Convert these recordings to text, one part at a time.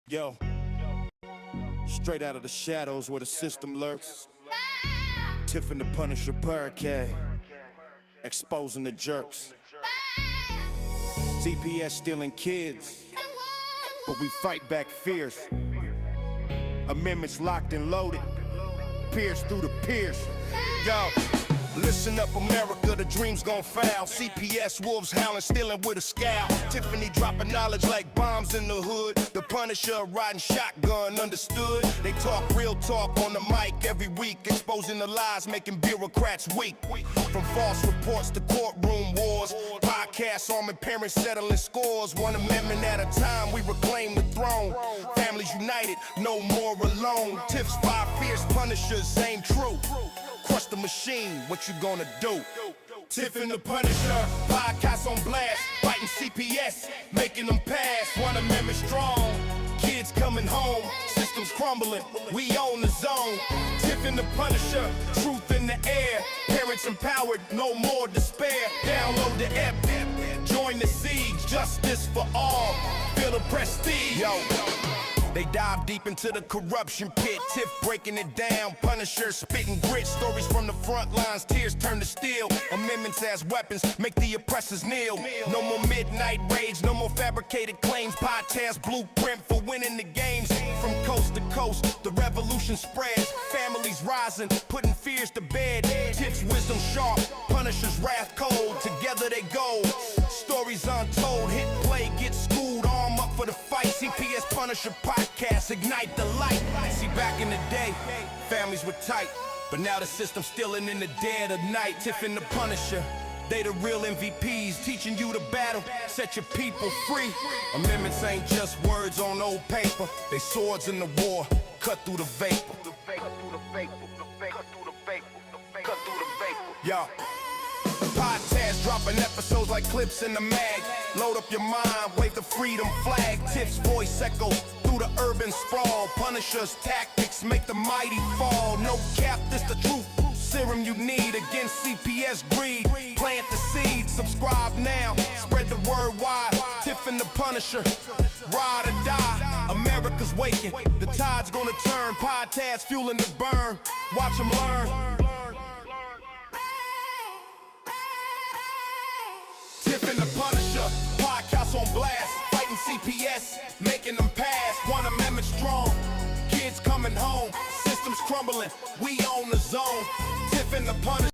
Yo, straight out of the shadows where the system lurks. Tiff and the Punisher barricade, exposing the jerks. CPS stealing kids, but we fight back fierce. Amendments locked and loaded, pierced through the pierce. Yo, listen up, America, the dream's gon' foul. CPS wolves howling, stealing with a scowl. Tiffany dropping knowledge like bombs in the hood. The Punisher riding shotgun, understood. They talk real talk on the mic every week, exposing the lies, making bureaucrats weak. From false reports to courtroom wars, podcasts arming parents settling scores. One amendment at a time, we reclaim the throne. Families united, no more alone. Tiff's 5 fierce Punishers aim true. Crush the machine, what you gonna do? Tiff and the Punisher, podcast on blast, fighting CPS, making them pass. One amendment strong, kids coming home, systems crumbling, we own the zone. Tiff and the Punisher, truth in the air, parents empowered, no more despair. Download the app, join the siege, justice for all, feel the prestige. Yo. They dive deep into the corruption pit. Tiff breaking it down, Punisher spitting grit. Stories from the front lines, tears turn to steel. Amendments as weapons, make the oppressors kneel. No more midnight rage, no more fabricated claims. Podcast blueprint for winning the games. From coast to coast, the revolution spreads. Families rising, putting fears to bed. Tiff's wisdom sharp, Punisher's wrath cold. Together they go, stories untold. Hit play, get schooled, arm up for the fight. CPS Punisher podcast, ignite the light. See, back in the day, families were tight, but now the system's stealing in the dead of night. Tiff and the Punisher, they the real MVPs, teaching you to battle, set your people free. Amendments ain't just words on old paper, they swords in the war, cut through the vapor. Yo, podcast dropping episodes like clips in the mag. Load up your mind, wave the freedom flag. Tiff's voice echo through the urban sprawl. Punisher's tactics make the mighty fall. No cap, this the truth serum you need against CPS greed. Plant the seed, subscribe now, spread the word wide. Tiff and the Punisher, ride or die. America's waking, the tide's gonna turn. Podcast fueling the burn, watch them learn. Tiff and the Punisher, podcast on blast, fighting CPS, making them pass. One amendment strong, kids coming home, systems crumbling, we own the zone. Tiff and the Punisher.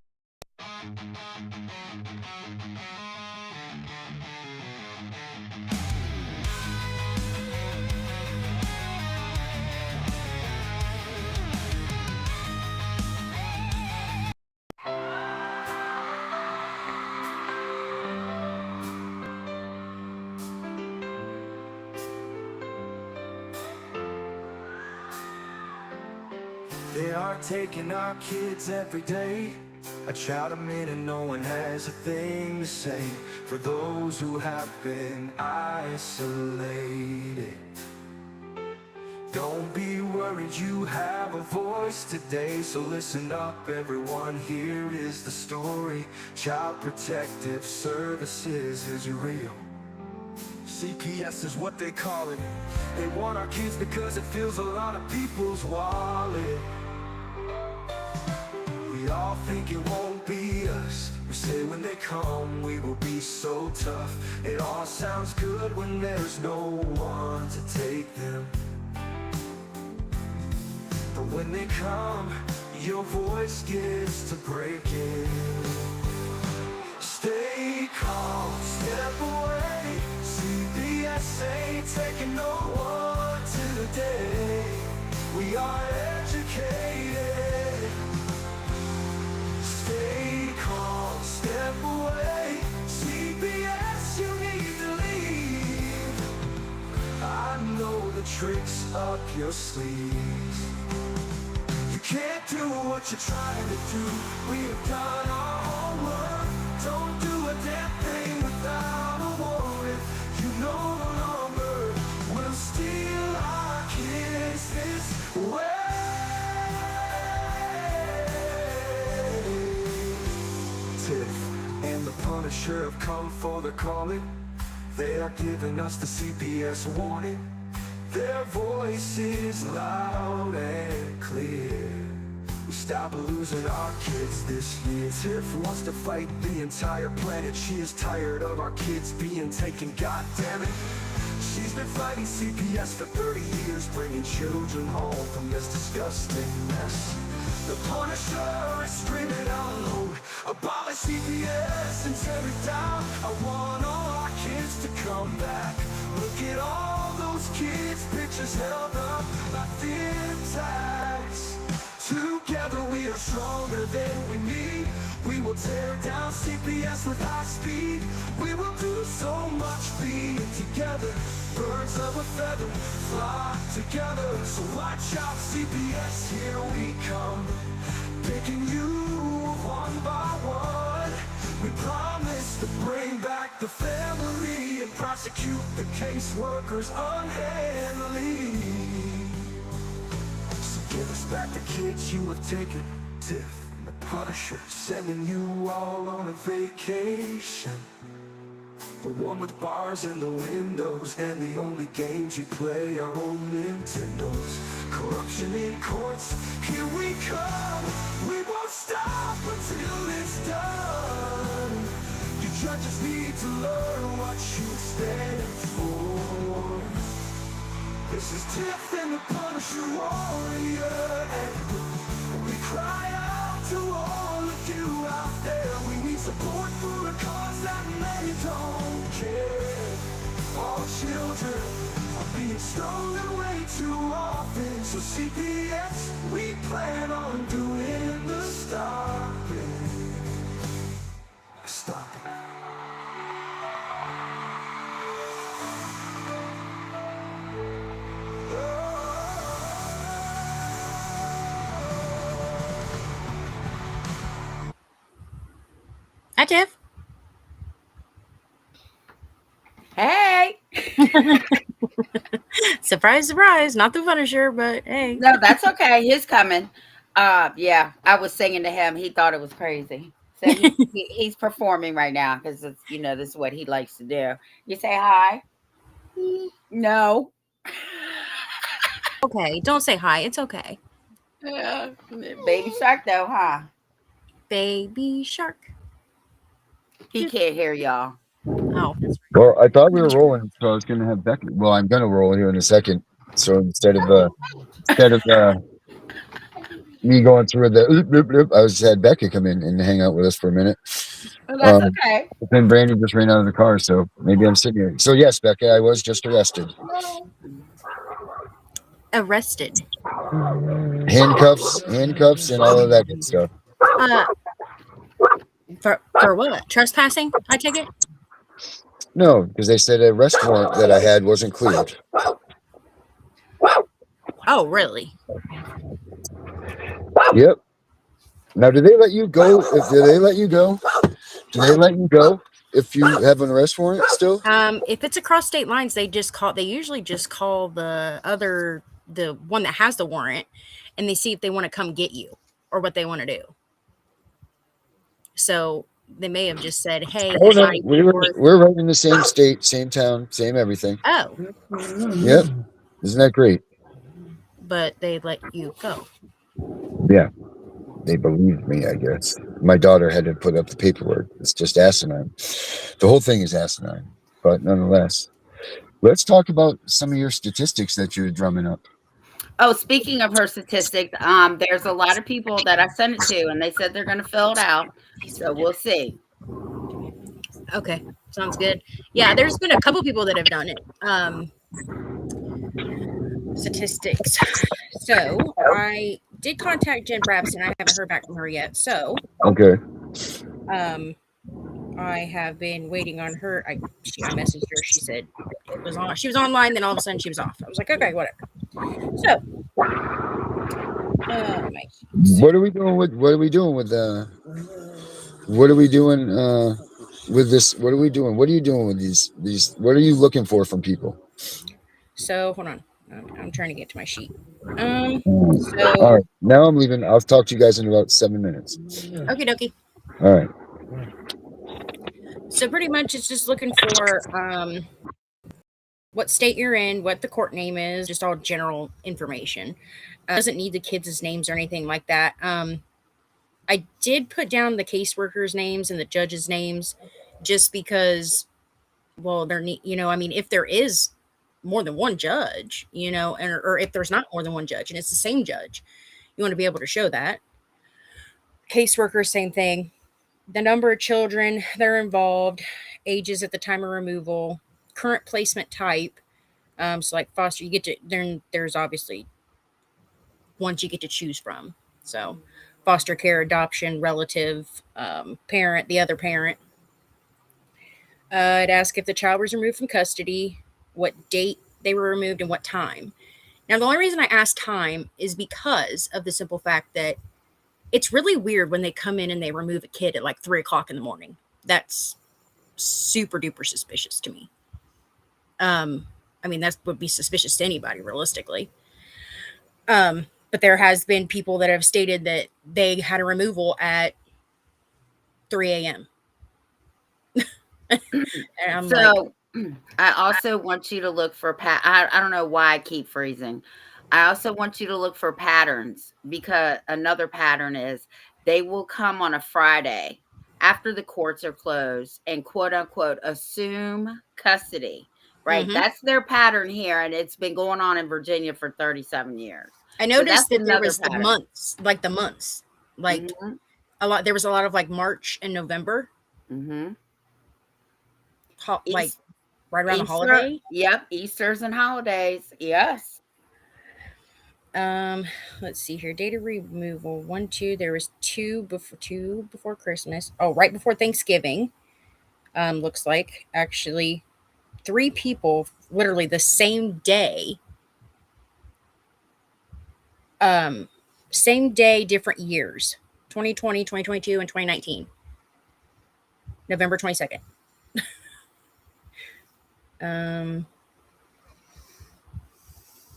They are taking our kids every day. I shout them in and no one has a thing to say. For those who have been isolated, don't be worried, you have a voice today. So listen up everyone, here is the story. Child Protective Services is real. CPS is what they call it. They want our kids because it fills a lot of people's wallet. We all think it won't be us. We say when they come we will be so tough. It all sounds good when there's no one to take them. But when they come, your voice gets to breaking. Stay calm, step away. CPS ain't taking no one today. We are educated. Stay calm, step away. CPS, you need to leave. I know the tricks up your sleeves. You can't do what you're trying to do. We've done our homework. Don't do a damn thing without a warrant. You no longer will steal our kids this way. Tiff and the Punisher have come for the calling. They are giving us the CPS warning. Their voice is loud and clear. We stop losing our kids this year. Tiff wants to fight the entire planet. She is tired of our kids being taken, god damn it. She's been fighting CPS for 30 years, bringing children home from this disgusting mess. The Punisher is screaming out loud, abolish CPS and tear it down. I want all our kids to come back. Look at all those kids' pictures held up like thin tags. Together we are stronger than we need. We will tear down CPS with high speed. We will do so much being together. Birds of a feather flock together. So watch out CPS, here we come. Picking you one by one. We promise to bring back the family and prosecute the caseworkers unhandily. Give us back the kids you have taken. Tiff and the Punisher, sending you all on a vacation. The one with bars in the windows, and the only games you play are on Nintendos. Corruption in courts, here we come. We won't stop until it's done. You judges need to learn what you stand for. This is Tiff and the Punisher warrior, and we cry out to all of you out there. We need support for a cause that many don't care. All children are being stolen way too often. So CPS, we plan on doing the stopping. Stopping. Hi, Tiff. Hey. Surprise, surprise. Not the Punisher, but hey. No, that's okay. He's coming. Yeah, I was singing to him. He thought it was crazy. So he's performing right now because it's, this is what he likes to do. You say hi? No. Okay, don't say hi. It's okay. Baby shark though, huh? Baby shark. He can't hear y'all. Oh, that's right. Well, I thought we were rolling, so I was going to have Becky. Well, I'm going to roll here in a second. So instead of me going through the I had Becky come in and hang out with us for a minute. Well, that's okay. But then Brandon just ran out of the car, so maybe I'm sitting here. So yes, Becca, I was just arrested. Arrested. Handcuffs, and all of that good stuff. For what? Trespassing? I take it. No, because they said a arrest warrant that I had wasn't cleared. Oh, really? Yep. Now, do they let you go? Do they let you go if you have an arrest warrant still? If it's across state lines, they usually just call the one that has the warrant, and they see if they want to come get you or what they want to do. So they may have just said, "Hey, oh no, we're right in the same state, same town, same everything." Oh, yep. Isn't that great? But they let you go. Yeah, they believed me, I guess. My daughter had to put up the paperwork. It's just asinine. The whole thing is asinine, but nonetheless, let's talk about some of your statistics that you're drumming up. Oh, speaking of her statistics, there's a lot of people that I sent it to, and they said they're going to fill it out. So we'll see. Okay, sounds good. Yeah, there's been a couple people that have done it. Statistics. So I did contact Jen Brabson. I haven't heard back from her yet. So okay. I have been waiting on her. I messaged her. She said it was on. She was online. Then all of a sudden she was off. I was like, okay, whatever. So, what are we doing with? What are we doing with this? What are we doing? What are you doing with these? What are you looking for from people? So hold on. I'm trying to get to my sheet. All right. Now I'm leaving. I'll talk to you guys in about 7 minutes. Okie dokie. All right. So pretty much it's just looking for what state you're in, what the court name is, just all general information. Doesn't need the kids' names or anything like that. I did put down the caseworkers' names and the judges' names just because, well, I mean, if there is more than one judge, or if there's not more than one judge and it's the same judge, you want to be able to show that. Caseworkers, same thing. The number of children that are involved, ages at the time of removal, current placement type. So like foster, you get to then there's obviously ones you get to choose from. So foster care, adoption, relative, parent, the other parent. It asks if the child was removed from custody, what date they were removed, and what time. Now, the only reason I asked time is because of the simple fact that it's really weird when they come in and they remove a kid at like 3 o'clock in the morning. That's super duper suspicious to me. I mean, that would be suspicious to anybody, realistically. But there has been people that have stated that they had a removal at 3 a.m. And I'm So I also want you to look for I don't know why I keep freezing. I also want you to look for patterns, because another pattern is they will come on a Friday after the courts are closed and quote unquote assume custody. Right. Mhm. That's their pattern here. And it's been going on in Virginia for 37 years. I So noticed that's that there another was the pattern. months, like Mhm. there was a lot of like March and November, Mhm. like East, right around the Easter. holiday. Yep. Easters and holidays. Yes. Let's see here. Data removal. 1, 2. There was two before Christmas. Oh, right before Thanksgiving. Looks like actually 3 people literally the same day. Same day, different years. 2020, 2022, and 2019. November 22nd.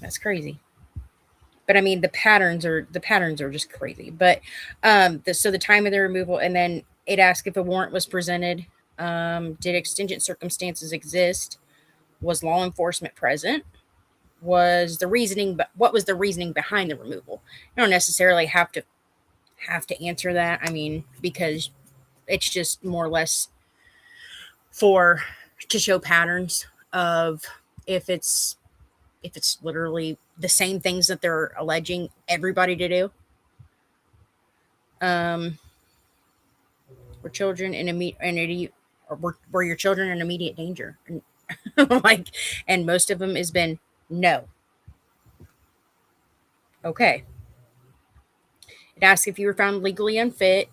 That's crazy. But I mean, the patterns are just crazy. But so the time of the removal, and then it asked if a warrant was presented. Did exigent circumstances exist? Was law enforcement present? Was the reasoning, but what was the reasoning behind the removal? You don't necessarily have to answer that. I mean, because it's just more or less to show patterns of if it's literally the same things that they're alleging everybody to do. Were children in were your children in immediate danger? And, and most of them has been no. Okay. It asks if you were found legally unfit,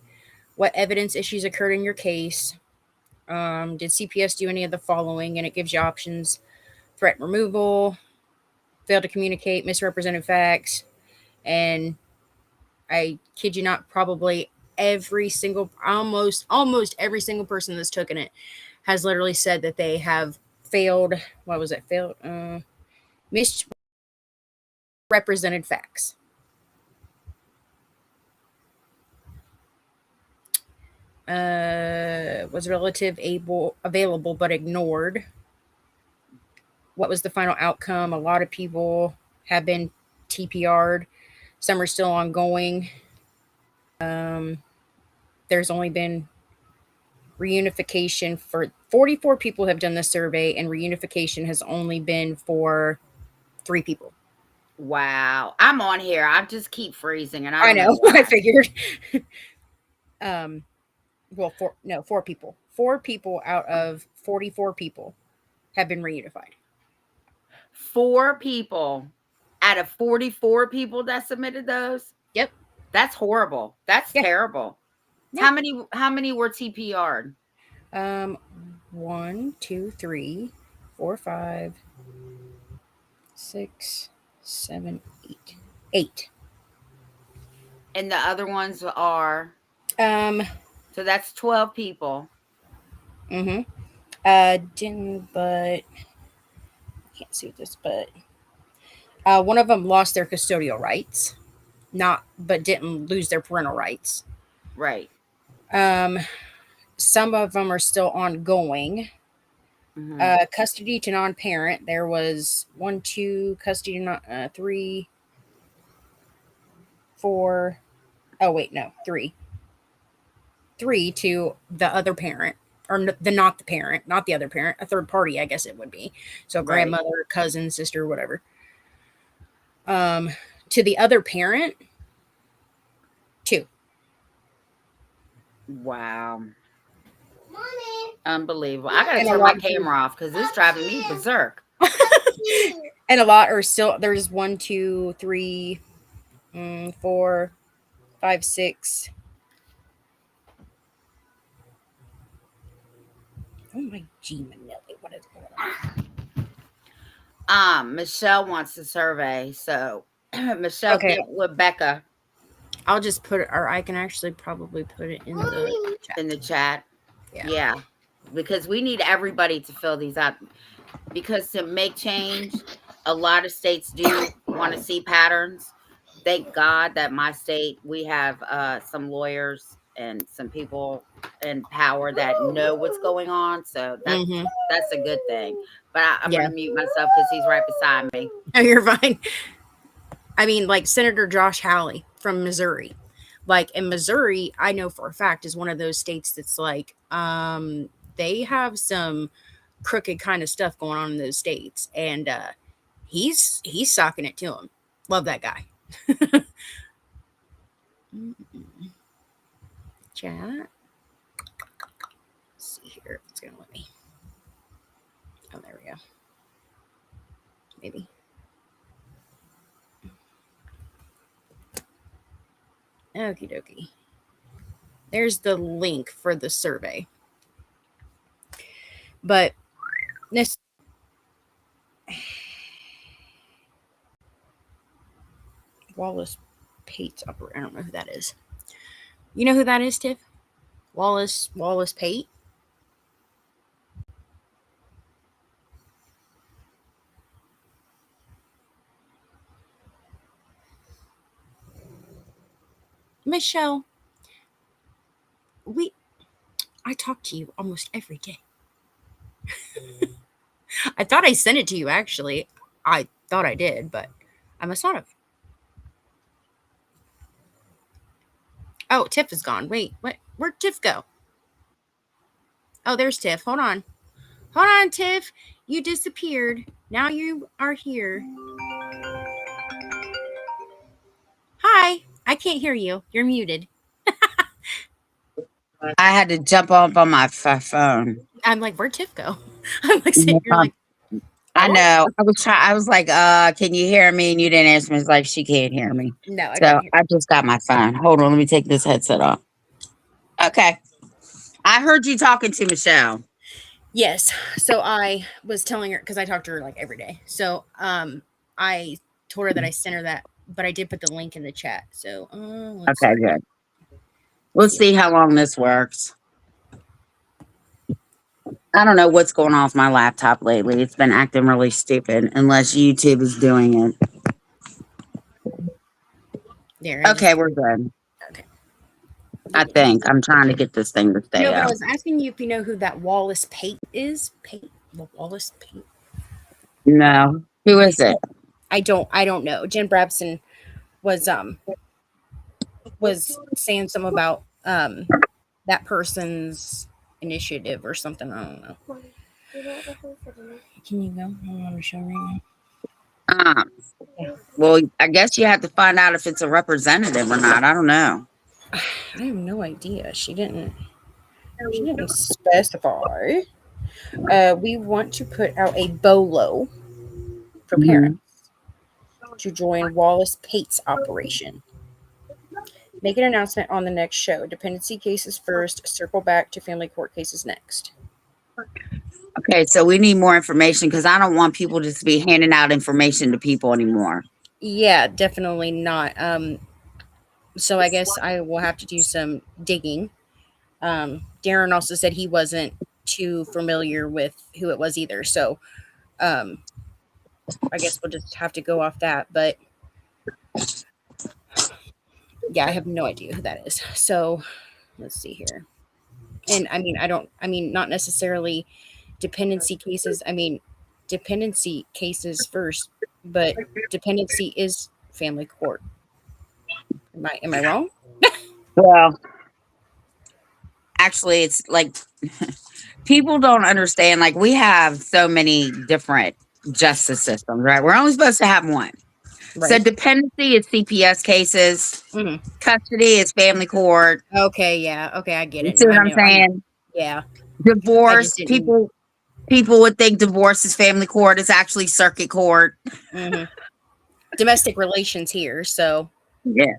what evidence issues occurred in your case. Did CPS do any of the following? And it gives you options: threat removal, failed to communicate, misrepresented facts, and I kid you not, probably almost every single person that's taken it has literally said that they have failed. What was it? Failed, misrepresented facts. Was relative available but ignored. What was the final outcome? A lot of people have been TPR'd. Some are still ongoing. There's only been reunification for 44 people have done the survey, and reunification has only been for 3 people. Wow. I'm on here. I just keep freezing and I I don't know. why. I figured. Well, 4 people. 4 people out of 44 people have been reunified. 4 people out of 44 people that submitted those? Yep. That's horrible. That's terrible. Yeah. How many were TPR'd? 1, 2, 3, 4, 5, 6, 7, 8. 8. And the other ones are so that's 12 people. Didn't, but can't see this, but one of them lost their custodial rights, but didn't lose their parental rights. Right. Some of them are still ongoing. Mhm. Custody to non-parent, there was 1, 2, custody to 3, 4. Oh wait, no, 3. 3 to the other parent, or not the parent, not the other parent, a third party, I guess it would be. So Right. grandmother, cousin, sister, whatever. To the other parent, 2. Wow. Unbelievable. I gotta And a turn my lot of them, camera off because it's driving me berserk. and a lot are still there's 1, 2, 3, 4, 5, 6. Oh my G Manelli, what is going on? Michelle wants a survey, so Michelle, Okay, get with Becca I'll just put it, or I can actually probably put it in the chat. in the chat. Yeah. Yeah, because we need everybody to fill these out. Because to make change, a lot of states do want to see patterns. Thank God that my state, we have some lawyers and some people in power that know what's going on. So Mm-hmm. that's a good thing. But I'm Yeah. gonna mute myself because he's right beside me. No, you're fine. I mean, like Senator Josh Hawley from Missouri. Like in Missouri, I know for a fact is one of those states that's like, they have some crooked kind of stuff going on in those states, and he's socking it to him. Love that guy. Chat. Let's see here. It's gonna let me. Oh, there we go. Maybe. Okie dokie. There's the link for the survey. But this Wallace Pate's operator. I don't know who that is. You know who that is, Tiff? Wallace Pate. Michelle, I talk to you almost every day. I thought I sent it to you actually. I thought I did, but I must not have. Oh, Tiff is gone. Wait, what? Where'd Tiff go? Oh, there's Tiff. Hold on. Hold on, Tiff. You disappeared. Now you are here. Hi. I can't hear you. You're muted. I had to jump off on my phone. I'm like, where'd Tiff go? I'm like, sitting here like, I hello? know. I was like, can you hear me? And you didn't answer me. It's like she can't hear me. No, I So couldn't hear. I just got my phone. Hold on, let me take this headset off. Okay. I heard you talking to Michelle. Yes. So I was telling her because I talk to her like every day. So I told her that I sent her that, but I did put the link in the chat. So let's Okay, see. good. We'll see how long this works. I don't know what's going on with my laptop lately. It's been acting really stupid unless YouTube is doing it. There. Okay, we're good. Okay. I think. I'm trying to get this thing to stay No, but I up. was asking you if you know who that Wallace Pate is. Wallace Pate. No. Who is it? I don't know. Jen Brabson was saying something about that person's initiative or something. I don't know. Can you go? I'm on the show right now. Well, I guess you have to find out if it's a representative or not. I don't know. I have no idea. She didn't specify. We want to put out a BOLO for parents to join Wallace Pate's operation. Make an announcement on the next show. Dependency cases first, circle back to family court cases next. Okay, so we need more information because I don't want people just to be handing out information to people anymore. Yeah, definitely not. So I guess I will have to do some digging. Darren also said he wasn't too familiar with who it was either. So I guess we'll just have to go off that. But yeah, I have no idea who that is. So let's see here. And I mean, not necessarily dependency cases. I mean, dependency cases first, but dependency is family court. Am I wrong? Well, actually, it's like people don't understand. Like, we have so many different justice systems, right? We're only supposed to have one. So Right. dependency is CPS cases. Hmm. Custody is family court. Okay. Yeah. Okay. I get You it. see No, what I I'm know. saying? Yeah. I just Divorce. didn't. People would think divorce is family court. It's actually circuit court. Hmm. Domestic relations here. So, Yeah.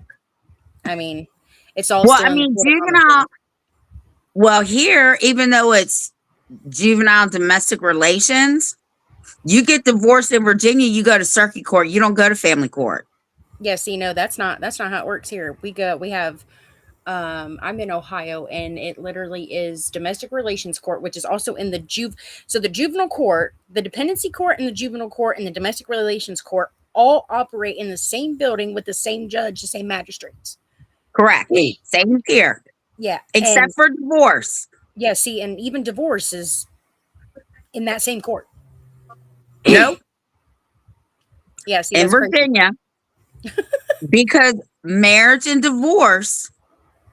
I mean, it's all Well, still I in the mean, court of common juvenile. sense. Well, here, even though it's juvenile domestic relations, you get divorced in Virginia, you go to circuit court. You don't go to family court. Yeah. See, no, that's not how it works here. We have I'm in Ohio, and it literally is domestic relations court, which is also in the so the juvenile court, the dependency court, and the juvenile court, and the domestic relations court all operate in the same building with the same judge, the same magistrates. Correct. Same here, Yeah. except And for divorce. yeah, see, and even divorce is in that same court. Nope. Yeah, see, In that's crazy. Virginia, because marriage and divorce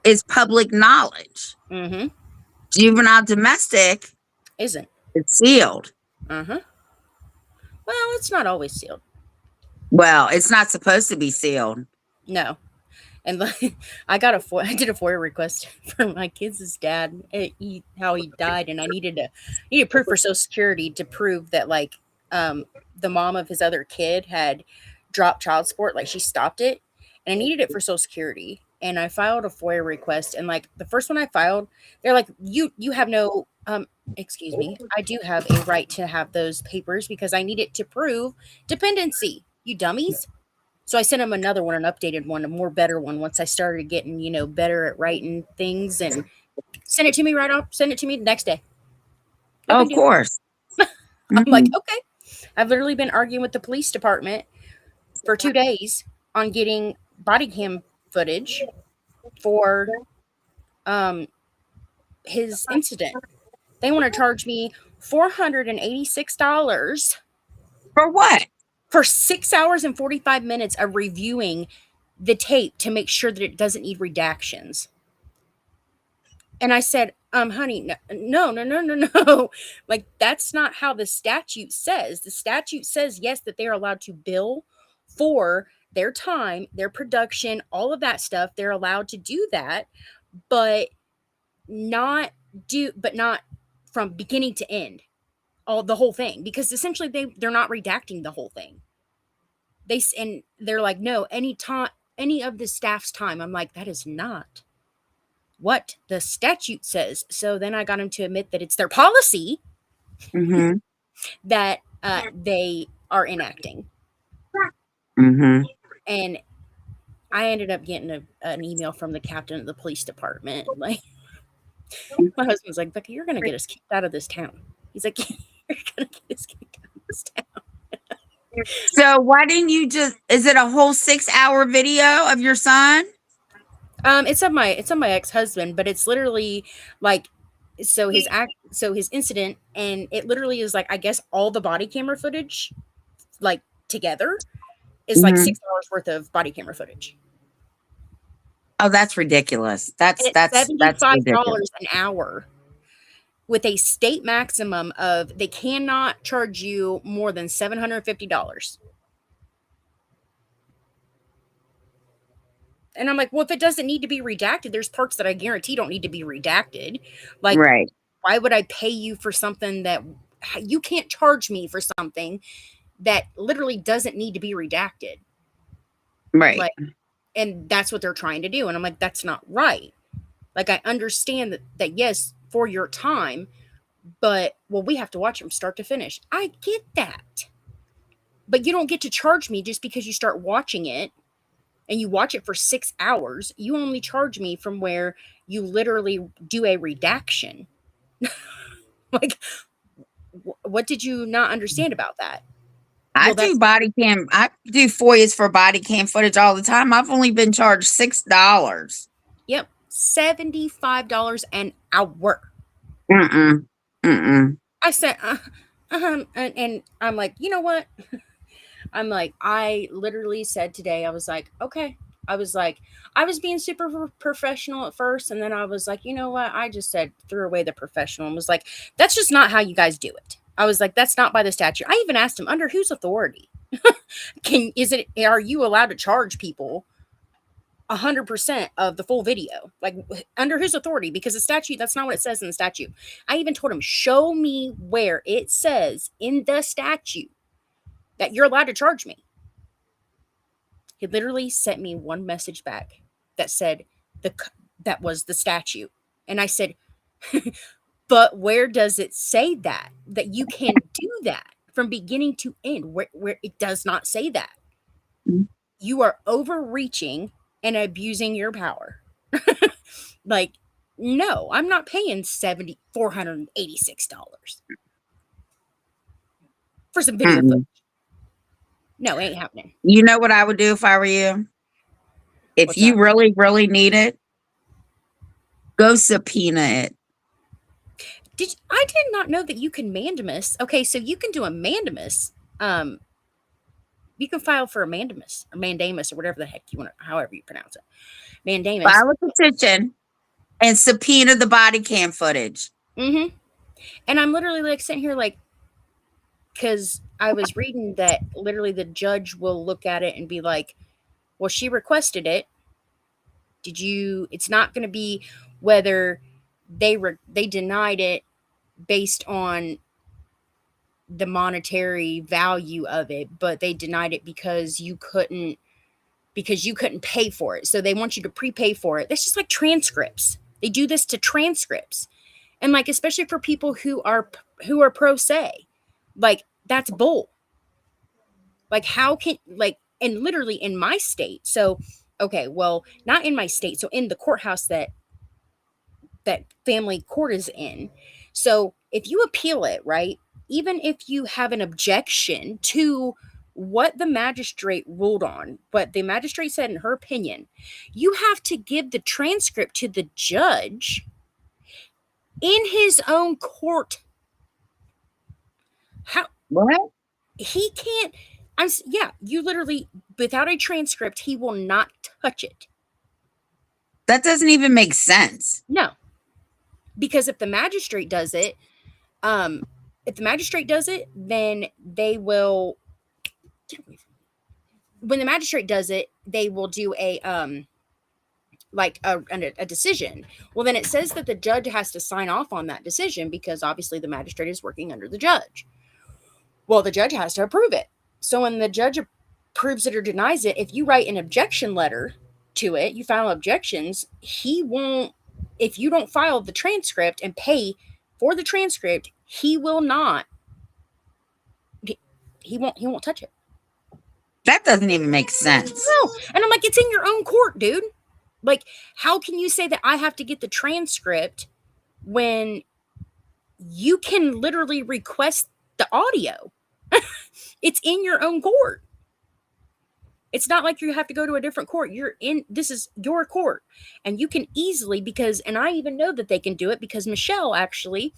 is public knowledge. Mm-hmm. Juvenile domestic Isn't. is sealed. Uh-huh. Well, it's not always sealed. Well, it's not supposed to be sealed. No. And like, I did a FOIA request for my kids' dad, how he died, and I needed proof for Social Security to prove that like the mom of his other kid had dropped child support, like she stopped it, and I needed it for Social Security. And I filed a FOIA request, and like the first one I filed, they're like, you have no excuse me, I do have a right to have those papers because I need it to prove dependency. You dummies. So I sent him another one, an updated one, a more better one once I started getting, better at writing things, and send it to me right off. Send it to me the next day. No Oh, big of deal. course. I'm like, Mhm. okay. I've literally been arguing with the police department for 2 days on getting body cam footage for his incident. They want to charge me $486 For what? for 6 hours and 45 minutes of reviewing the tape to make sure that it doesn't need redactions. And I said, honey, no. Like, that's not how the statute says. The statute says, yes, that they're allowed to bill for their time, their production, all of that stuff. They're allowed to do that, but not from beginning to end, the whole thing, because essentially they're not redacting the whole thing. They're like, no, any of the staff's time. I'm like, that is not what the statute says. So then I got him to admit that it's their policy Mm-hmm. that they are enacting. Mm-hmm. And I ended up getting an email from the captain of the police department. Like, my husband's like, Becca, you're going to get us kicked out of this town. He's like, you're going to get us kicked out of this town. So why didn't you is it a whole 6-hour video of your son? It's on my ex-husband, but it's literally like, so his incident, and it literally is like, I guess all the body camera footage like together is like Mhm. 6 hours worth of body camera footage. Oh, that's ridiculous. That's $75 ridiculous. an hour with a state maximum of, they cannot charge you more than $750. And I'm like, well, if it doesn't need to be redacted, there's parts that I guarantee don't need to be redacted. Like, Right. why would I pay you for something that you can't charge me for something that literally doesn't need to be redacted? Right. Like, and that's what they're trying to do. And I'm like, that's not right. Like, I understand that yes, for your time, but well, we have to watch them start to finish. I get that. But you don't get to charge me just because you start watching it and you watch it for 6 hours. You only charge me from where you literally do a redaction. Like, what did you not understand about that? I do body cam. I do FOIAs for body cam footage all the time. I've only been charged $6. Yep, $75 an hour. Mm-mm. Mm-mm. I said, and I'm like, you know what? I'm like, I literally said today, I was like, okay. I was like, I was being super professional at first. And then I was like, you know what? I just said, threw away the professional and was like, that's just not how you guys do it. I was like, that's not by the statute. I even asked him, under whose authority? Are you allowed to charge people 100% of the full video? Like, under whose authority? Because the statute, that's not what it says in the statute. I even told him, show me where it says in the statute that you're allowed to charge me. He literally sent me one message back that said that was the statute. And I said, but where does it say that you can do that from beginning to end? Where it does not say that. You are overreaching and abusing your power. Like, no, I'm not paying $486 for some video footage. No, it ain't happening. You know what I would do if I were you? If What's you that? really, really need it, go subpoena it. I did not know that you can mandamus. Okay, so you can do a mandamus. You can file for a mandamus or mandamus or whatever the heck you want to, however you pronounce it. Mandamus. File a petition and subpoena the body cam footage. Mm-hmm. And I'm literally like sitting here like, because I was reading that literally the judge will look at it and be like, well, she requested it. It's not going to be whether they denied it based on the monetary value of it, but they denied it because you couldn't pay for it. So they want you to prepay for it. That's just like transcripts. They do this to transcripts. And like, especially for people who are pro se, like that's bull. Like how can, like, and literally in my state. So, okay, well, not in my state. So in the courthouse that family court is in. So if you appeal it, right, even if you have an objection to what the magistrate ruled on, what the magistrate said in her opinion, you have to give the transcript to the judge in his own court. How? What? He can't. You literally, without a transcript, he will not touch it. That doesn't even make sense. No. Because if the magistrate does it, then they will. When the magistrate does it, they will do a decision. Well, then it says that the judge has to sign off on that decision because obviously the magistrate is working under the judge. Well, the judge has to approve it. So when the judge approves it or denies it, if you write an objection letter to it, you file objections, he won't. If you don't file the transcript and pay for the transcript, he will not. He won't touch it. That doesn't even make sense. No. And I'm like, it's in your own court, dude. Like, how can you say that I have to get the transcript when you can literally request the audio? It's in your own court. It's not like you have to go to a different court. This is your court. And you can easily, and I even know that they can do it because Michelle actually,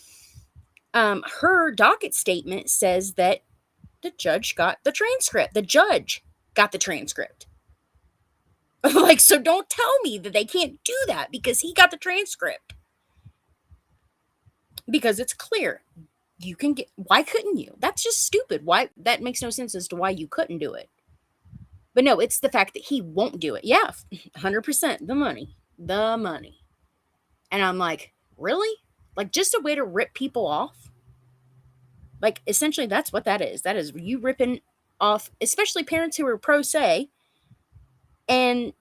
her docket statement says that the judge got the transcript. The judge got the transcript. Like, so don't tell me that they can't do that because he got the transcript. Because it's clear. Why couldn't you? That's just stupid. Why? That makes no sense as to why you couldn't do it. But no, it's the fact that he won't do it. Yeah, 100%. The money. And I'm like, really? Like, just a way to rip people off? Like, essentially, that's what that is. That is you ripping off, especially parents who are pro se. And,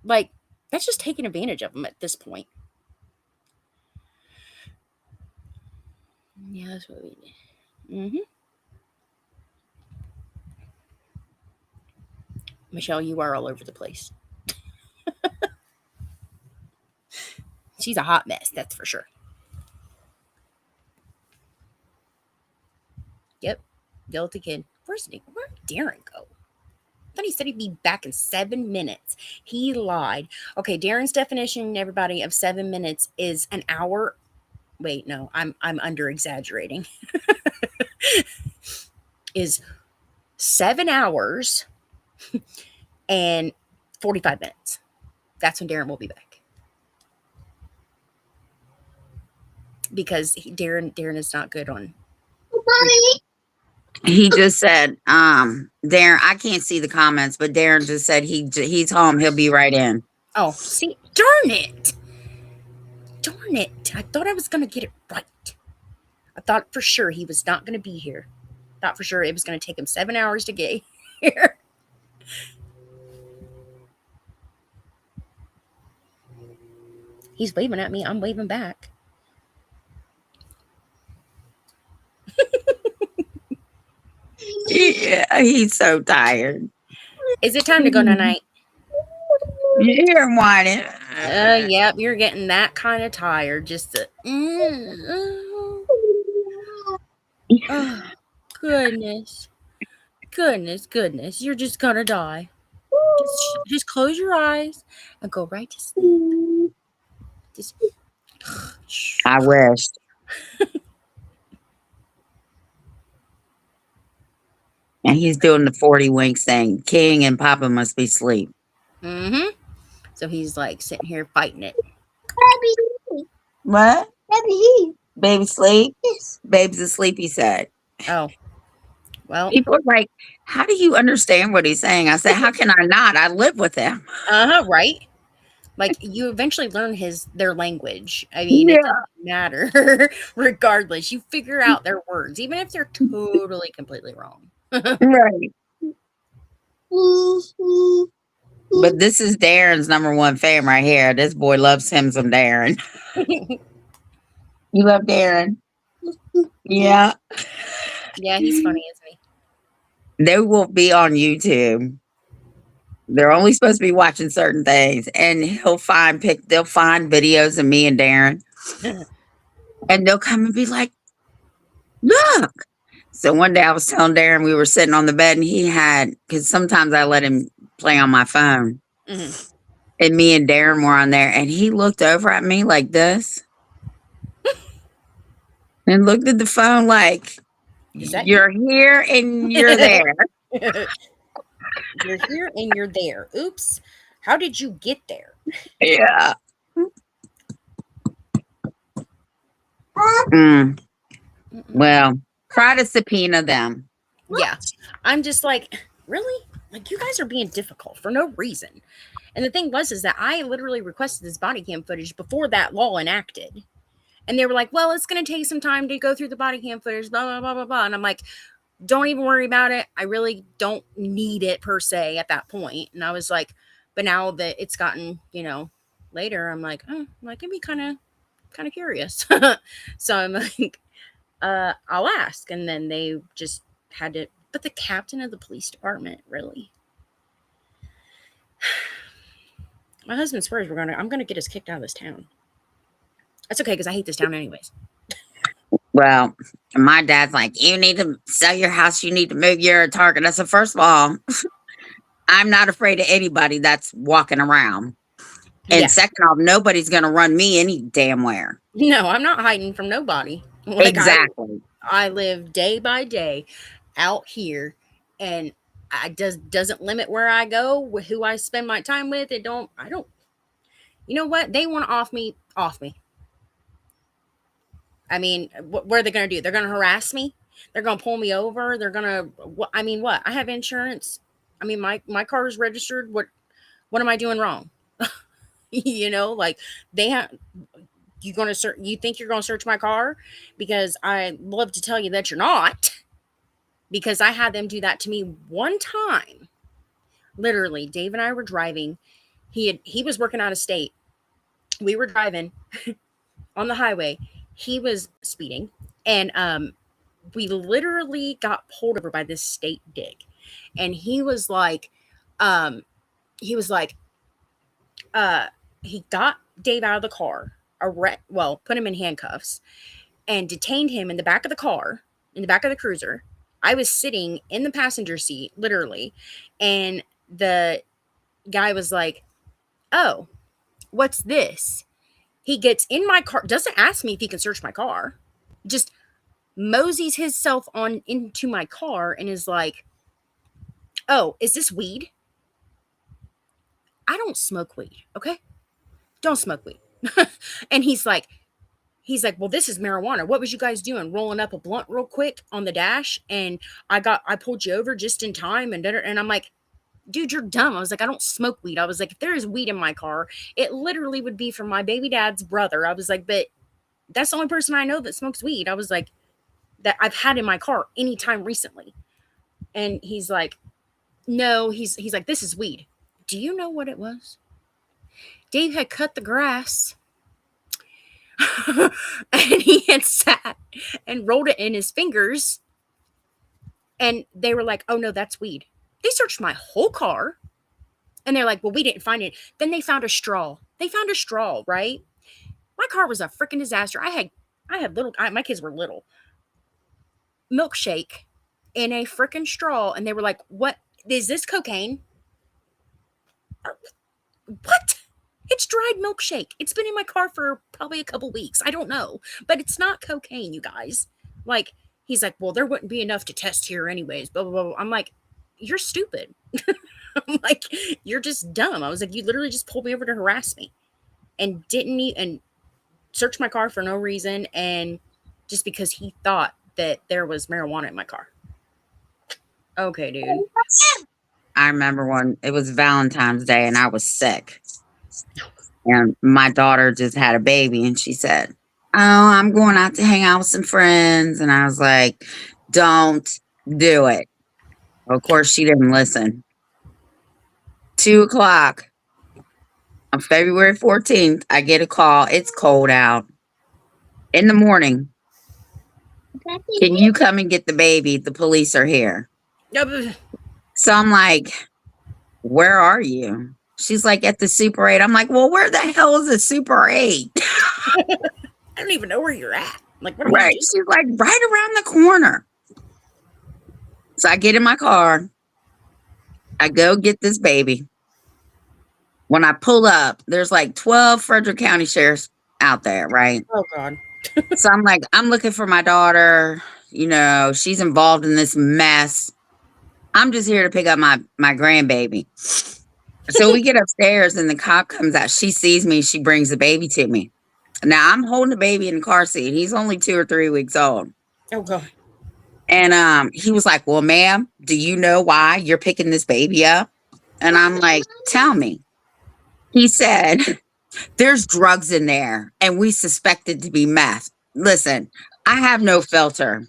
like, that's just taking advantage of them at this point. Yeah, that's what we did. Mm-hmm. Michelle, you are all over the place. She's a hot mess, that's for sure. Yep. Guilty kid. Where'd Darren go? I thought he said he'd be back in 7 minutes. He lied. Okay, Darren's definition, everybody, of 7 minutes is an hour wait, no, I'm under exaggerating. Is 7 hours and 45 minutes. That's when Darren will be back. Because Darren is not good on. He just said, Darren, I can't see the comments, but Darren just said he's home. He'll be right in. Oh, see, darn it. Darn it. I thought I was going to get it right. I thought for sure he was not going to be here. Thought for sure it was going to take him 7 hours to get here. He's waving at me. I'm waving back. Yeah, he's so tired. Is it time to go tonight? You hear him whining. Yep, you're getting that kind of tired. Just to, oh, goodness. Goodness. You're just gonna die. Just close your eyes and go right to sleep. Just, I wish. And he's doing the 40 winks thing. King and Papa must be asleep. mm-hmm. So he's like sitting here fighting it. What? Baby sleep? Yes. Baby's asleep, he said. Oh. Well. People are like, how do you understand what he's saying? I said, how can I not? I live with him. Right. Like you eventually learn their language. I mean, it doesn't matter. Regardless, you figure out their words, even if they're totally completely wrong. Right. But this is Darren's number one fan right here. This boy loves him some Darren. You love Darren? Yeah. Yeah, he's funny, isn't he? They will be on YouTube. They're only supposed to be watching certain things, and they'll find videos of me and Darren, and they'll come and be like, "Look." So one day I was telling Darren, we were sitting on the bed, and because sometimes I let him play on my phone, and me and Darren were on there, and he looked over at me like this, and looked at the phone like, "You're here and you're there." You're here and you're there. Oops. How did you get there? Yeah. Well, try to subpoena them. Yeah. I'm just like, really? Like, you guys are being difficult for no reason. And the thing is that I literally requested this body cam footage before that law enacted. And they were like, well, it's going to take some time to go through the body cam footage, blah, blah, blah, blah, blah. And I'm like, don't even worry about it. I really don't need it per se at that point. And I was like, but now that it's gotten, later, I'm like, I can be kind of curious. So I'm like, I'll ask. And then they just had to, but the captain of the police department, really? My husband swears I'm going to get us kicked out of this town. That's okay, because I hate this town anyways. Well, my dad's like, you need to sell your house. You need to move. You're a target. I said, first of all, I'm not afraid of anybody that's walking around. And second off, nobody's going to run me any damn where. No, I'm not hiding from nobody. Like, exactly. I live day by day out here, and I doesn't limit where I go, who I spend my time with. I don't. You know what? They want to off me. I mean, what are they going to do? They're going to harass me. They're going to pull me over. They're going to, what? I have insurance. I mean, my car is registered. What am I doing wrong? Like they have, you think you're going to search my car? Because I love to tell you that you're not, because I had them do that to me one time. Literally, Dave and I were driving. He was working out of state. We were driving on the highway. He was speeding, and we literally got pulled over by this state dig. And he got Dave out of the car, put him in handcuffs, and detained him in the back of the car, in the back of the cruiser. I was sitting in the passenger seat, literally, and the guy was like, "Oh, what's this?" He gets in my car, doesn't ask me if he can search my car, just moseys himself on into my car and is like, "Oh, is this weed? I don't smoke weed, okay? Don't smoke weed." And he's like, well, this is marijuana. What was you guys doing? Rolling up a blunt real quick on the dash, and I pulled you over just in time, and I'm like, dude, you're dumb. I was like, I don't smoke weed. I was like, if there is weed in my car, it literally would be from my baby dad's brother. I was like, but that's the only person I know that smokes weed. I was like, that I've had in my car anytime recently. And he's like, no, he's like, this is weed. Do you know what it was? Dave had cut the grass and he had sat and rolled it in his fingers. And they were like, oh no, that's weed. They searched my whole car. And they're like, well, we didn't find it. Then they found a straw. Right? My car was a freaking disaster. I had little, my kids were little. Milkshake in a freaking straw. And they were like, what? Is this cocaine? What? It's dried milkshake. It's been in my car for probably a couple weeks. I don't know. But it's not cocaine, you guys. Like, he's like, well, there wouldn't be enough to test here anyways. Blah, blah, blah. I'm like, you're stupid. I'm like, you're just dumb. I was like, you literally just pulled me over to harass me and and search my car for no reason. And just because he thought that there was marijuana in my car. Okay, dude. I remember when it was Valentine's Day and I was sick. And my daughter just had a baby and she said, oh, I'm going out to hang out with some friends. And I was like, don't do it. Of course, she didn't listen. 2:00 on February 14th, I get a call. It's cold out. In the morning, can you come and get the baby? The police are here. So I'm like, where are you? She's like, at the Super 8. I'm like, well, where the hell is the Super 8? I don't even know where you're at. Like, what Right. She's like, right around the corner. So I get in my car. I go get this baby. When I pull up, there's like 12 Frederick County sheriffs out there, right? Oh, God. So I'm like, I'm looking for my daughter. You know, she's involved in this mess. I'm just here to pick up my grandbaby. So we get upstairs and the cop comes out. She sees me. She brings the baby to me. Now I'm holding the baby in the car seat. He's only 2 or 3 weeks old. Oh, God. And he was like, well, ma'am, do you know why you're picking this baby up? And I'm like, tell me. He said, there's drugs in there and we suspect it to be meth. Listen, I have no filter.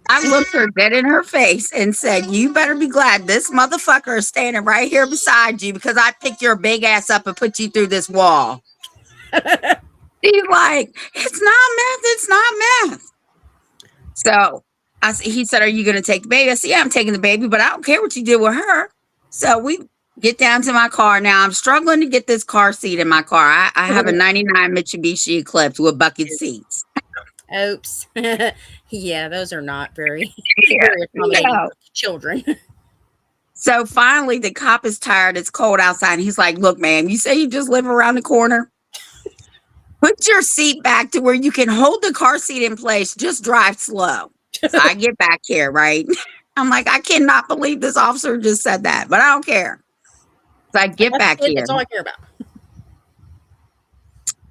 I looked her dead in her face and said, you better be glad this motherfucker is standing right here beside you because I picked your big ass up and put you through this wall. He's like, it's not meth. It's not meth. So he said, are you going to take the baby? I said, yeah, I'm taking the baby, but I don't care what you do with her. So we get down to my car. Now I'm struggling to get this car seat in my car. I have a 99 Mitsubishi Eclipse with bucket seats. Oops. Yeah, those are not very, Yeah, very accommodating yeah. for children. So finally the cop is tired. It's cold outside. And he's like, look, ma'am, you say you just live around the corner? Put your seat back to where you can hold the car seat in place. Just drive slow. So I get back here, right? I'm like, I cannot believe this officer just said that, but I don't care. So I get back here. That's all I care about.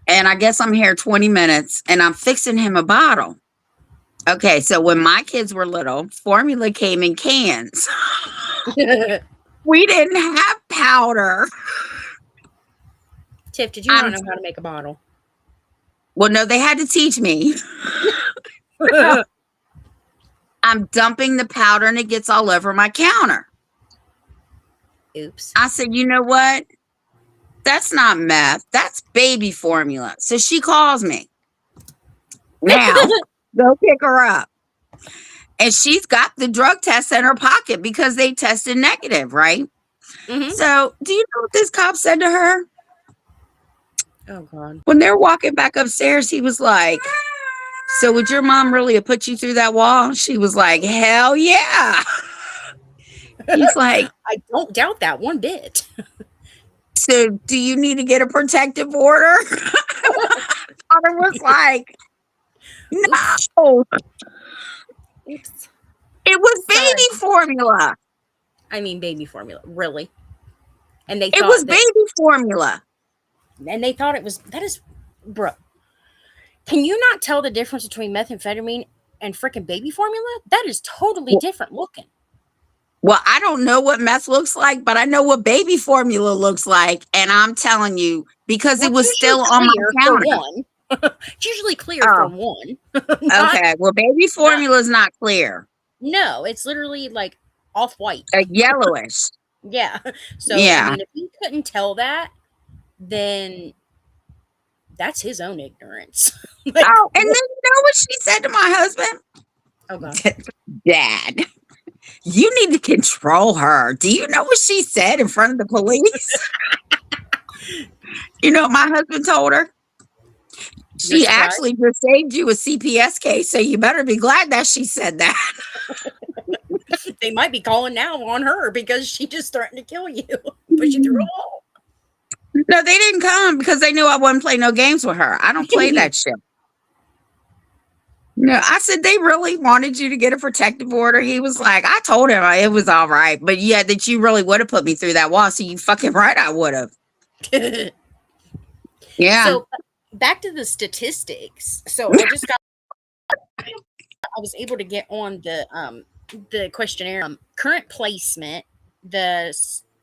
And I guess I'm here 20 minutes and I'm fixing him a bottle. Okay, so when my kids were little, formula came in cans. We didn't have powder. Tiff, did you not know how to make a bottle? Well, no, they had to teach me. I'm dumping the powder and it gets all over my counter. Oops. I said, you know what? That's not meth. That's baby formula. So she calls me. Now, go pick her up. And she's got the drug test in her pocket because they tested negative, right? Mm-hmm. So do you know what this cop said to her? Oh, God. When they're walking back upstairs, he was like, so would your mom really have put you through that wall? She was like, hell yeah. He's like, I don't doubt that one bit. so do you need to get a protective order? was like, Oops. no, Oops. it was Sorry. baby formula. I mean, baby formula, really. And they It was thought that, baby formula. and they thought it was, that is, bro. Can you not tell the difference between methamphetamine and freaking baby formula? That is totally different looking. Well, I don't know what meth looks like, but I know what baby formula looks like. And I'm telling you, because Well, it was it's usually still on my clear for counter. one. It's usually clear for Oh, one. Not, okay. Well, baby formula is not clear. no, it's literally like off white. Yellowish. Yeah. So, I Yeah. mean, if he couldn't tell that, then that's his own ignorance. Like, Oh, and then you know what she said to my husband? oh, God. Dad, you need to control her. Do you know what she said in front of the police? You know what my husband told her? You're She surprised? actually just saved you a CPS case, so you better be glad that she said that. They might be calling now on her because she just threatened to kill you, push you through a wall. No, they didn't come because they knew I wouldn't play no games with her. I don't play that shit. No, I said they really wanted you to get a protective order. He was like, I told him it was all right, but yeah, that you really would have put me through that wall. So you fucking right, I would have. Yeah. So back to the statistics. So I just got, I was able to get on the questionnaire. Current placement, the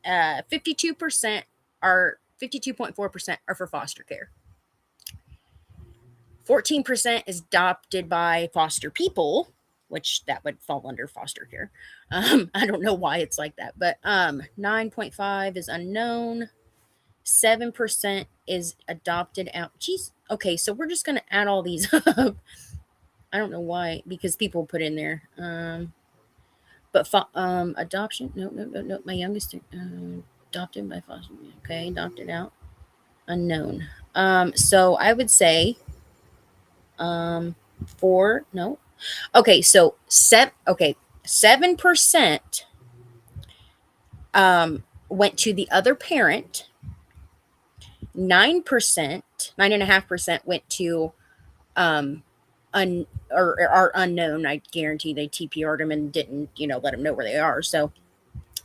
52% are 52.4% are for foster care. 14% is adopted by foster people, which that would fall under foster care. I don't know why it's like that, but 9.5 is unknown. 7% is adopted out. Jeez. Okay, so we're just gonna add all these up. I don't know why, because people put in there. But adoption. No. My youngest adopted by foster. Okay, adopted out. Unknown. So I would say 4. No. Okay, so 7% went to the other parent. 9%, 9.5% went to or are unknown. I guarantee they TPR'd them and didn't, let them know where they are. So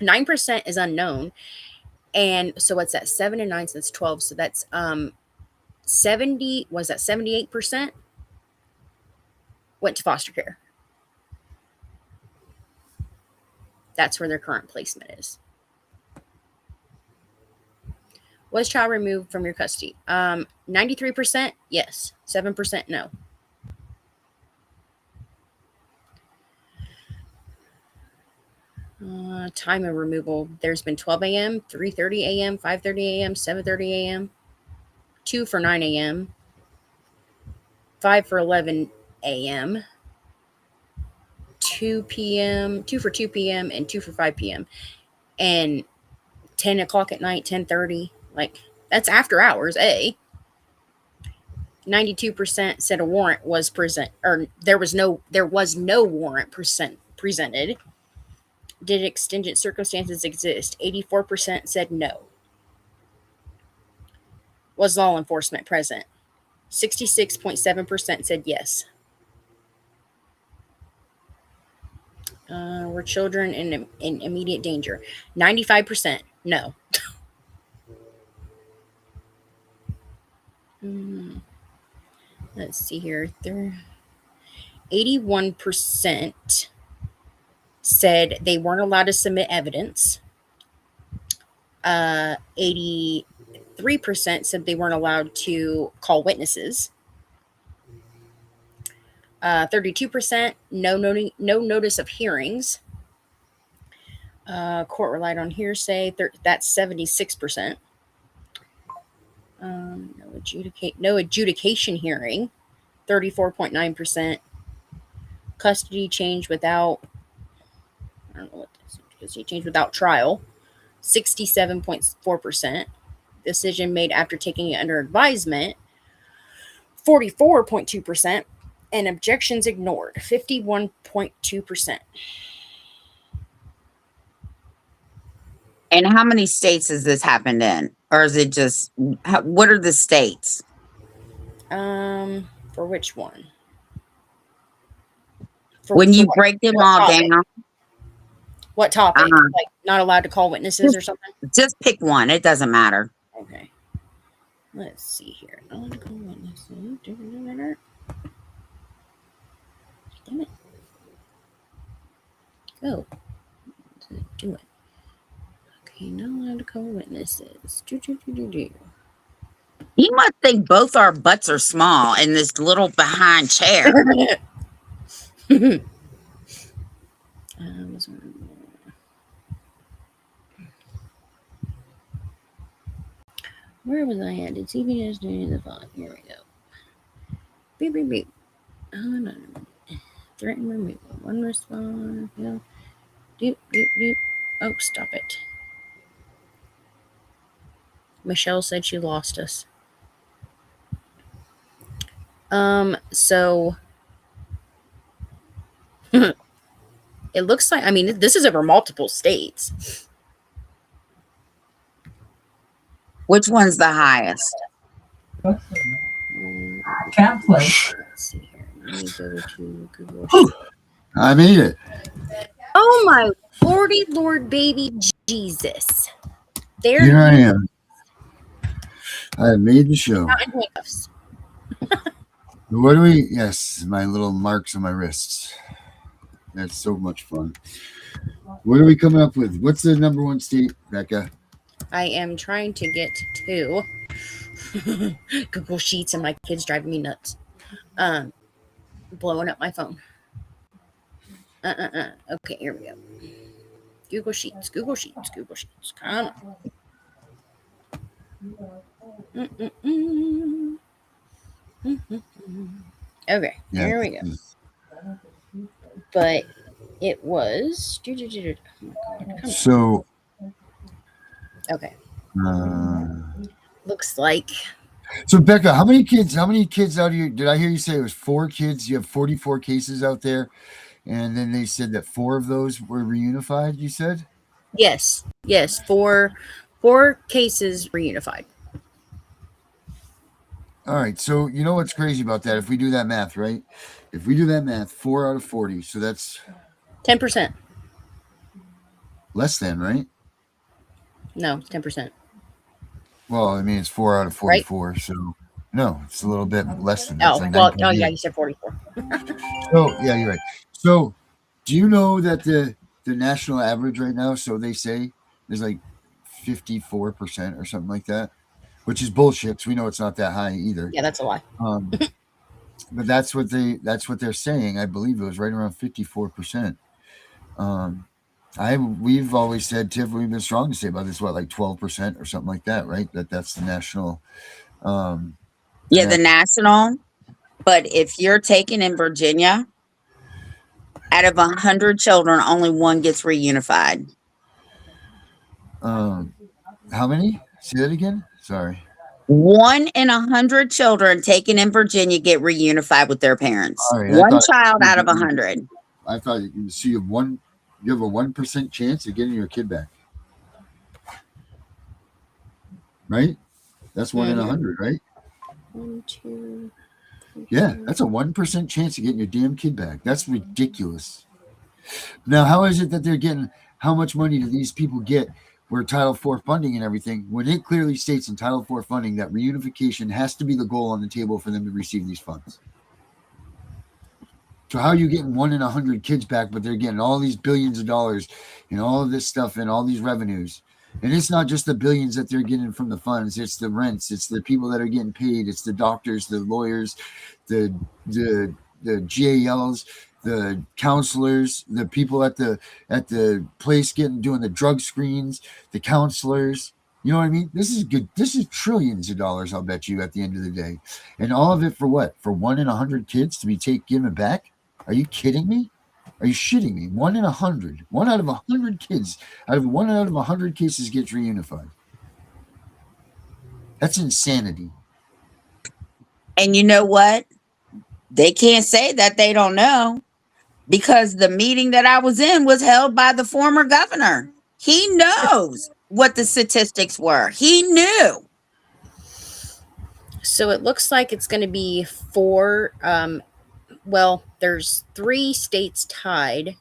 9% is unknown. And so what's that? 7 and 9, so that's 12. So that's 78% went to foster care. That's where their current placement is. Was child removed from your custody? 93% yes, 7% no. Time of removal, there's been 12 a.m., 3:30 a.m., 5:30 a.m., 7:30 a.m., 2 for 9 a.m., 5 for 11 a.m., 2 p.m., 2 for 2 p.m., and 2 for 5 p.m. And 10 o'clock at night, 10:30, like that's after hours. 92% said a warrant was present, or there was no warrant presented. Did exigent circumstances exist? 84% said no. Was law enforcement present? 66.7% said yes. Were children in immediate danger? 95% no. Let's see here. 81% said they weren't allowed to submit evidence. 83% said they weren't allowed to call witnesses. 32% no notice of hearings. Court relied on hearsay. That's 76%. No adjudication hearing. 34.9%. Custody change without. I don't know what this is. Custody change without trial. 67.4%. Decision made after taking it under advisement. 44.2%. And objections ignored. 51.2%. And how many states has this happened in? Or is it just, what are the states? For which one? When For you what, break them what all topic? down, What topic? uh, Like not allowed to call witnesses or something? just pick one. It doesn't matter. Okay. Let's see here. Not allowed to call witnesses. Damn it. Go. Do it. Okay, not allowed to call witnesses. You must think both our butts are small in this little behind chair. Where was I at? Did CPS do the font? Here we go. Beep, beep, beep. Oh, no. Threaten removal. One response. No. Doop, doop, doop. Oh, stop it. Michelle said she lost us. So it looks like, I mean, this is over multiple states. Which one's the highest? Can't play. Let's see here. Let me go to Google. I made it. Oh my lordy lord baby Jesus. There Here I am. I made the show. handcuffs. What do we? Yes, my little marks on my wrists. That's so much fun. What are we coming up with? What's the number one state, Becca? I am trying to get to Google Sheets and my kids driving me nuts. Blowing up my phone. Okay, here we go. Google Sheets, Google Sheets, Google Sheets. Come on. Okay, Yeah. here we go. But it was. Oh my God, come So, on. Okay. Looks like. so Becca, how many kids out here? Did I hear you say it was 4 kids? You have 44 cases out there, and then they said that 4 of those were reunified. You said? Yes. 4 cases reunified. All right. So you know what's crazy about that? If we do that math, right? If we do that math, 4 out of 40. So that's 10%. less than, right? No, 10%. Well, I mean, it's 4 out of 44. Right? So no, it's a little bit less than that. Oh, like well, oh yeah, you said 44. So yeah, you're right. So do you know that the national average right now, so they say, is like 54% or something like that, which is bullshit, because we know it's not that high either. Yeah, that's a lie. But that's what they're saying. I believe it was right around 54%. We've always said, Tiff, we've been strong to say about this, what, like 12% or something like that, right? That's the national. Yeah, the national. But if you're taken in Virginia, out of 100 children, only 1 gets reunified. How many? Say that again. Sorry. 1 in 100 children taken in Virginia get reunified with their parents. Right, 1 child out of 100. I thought so. You have a 1% chance of getting your kid back, right? That's 1 in 100, right? 1, 2, 3, yeah, that's a 1% chance of getting your damn kid back. That's ridiculous. Now, how is it that they're getting? How much money do these people get? Where Title IV funding and everything, when it clearly states in Title IV funding that reunification has to be the goal on the table for them to receive these funds. So how are you getting 1 in 100 kids back, but they're getting all these billions of dollars and all of this stuff and all these revenues? And it's not just the billions that they're getting from the funds. It's the rents. It's the people that are getting paid. It's the doctors, the lawyers, the GALs, the counselors, the people at the place doing the drug screens, the counselors. You know what I mean? This is good. This is trillions of dollars, I'll bet you, at the end of the day. And all of it for what? For 1 in 100 kids to be given back? Are you kidding me? Are you shitting me? 1 in 100. 1 out of 100 kids, out of 100 cases gets reunified. That's insanity. And you know what? They can't say that they don't know, because the meeting that I was in was held by the former governor. He knows what the statistics were. He knew. So it looks like it's going to be 4. Well, there's 3 states tied.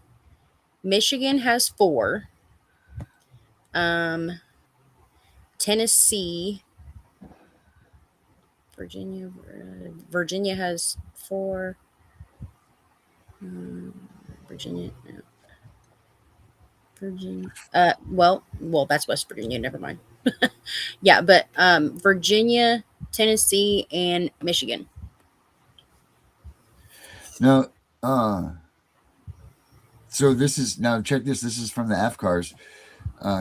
Michigan has 4. Tennessee, Virginia has 4. Virginia, no. Virginia. Well, that's West Virginia. Never mind. Yeah, but Virginia, Tennessee, and Michigan. Now, so this is now check this. This is from the AFCARS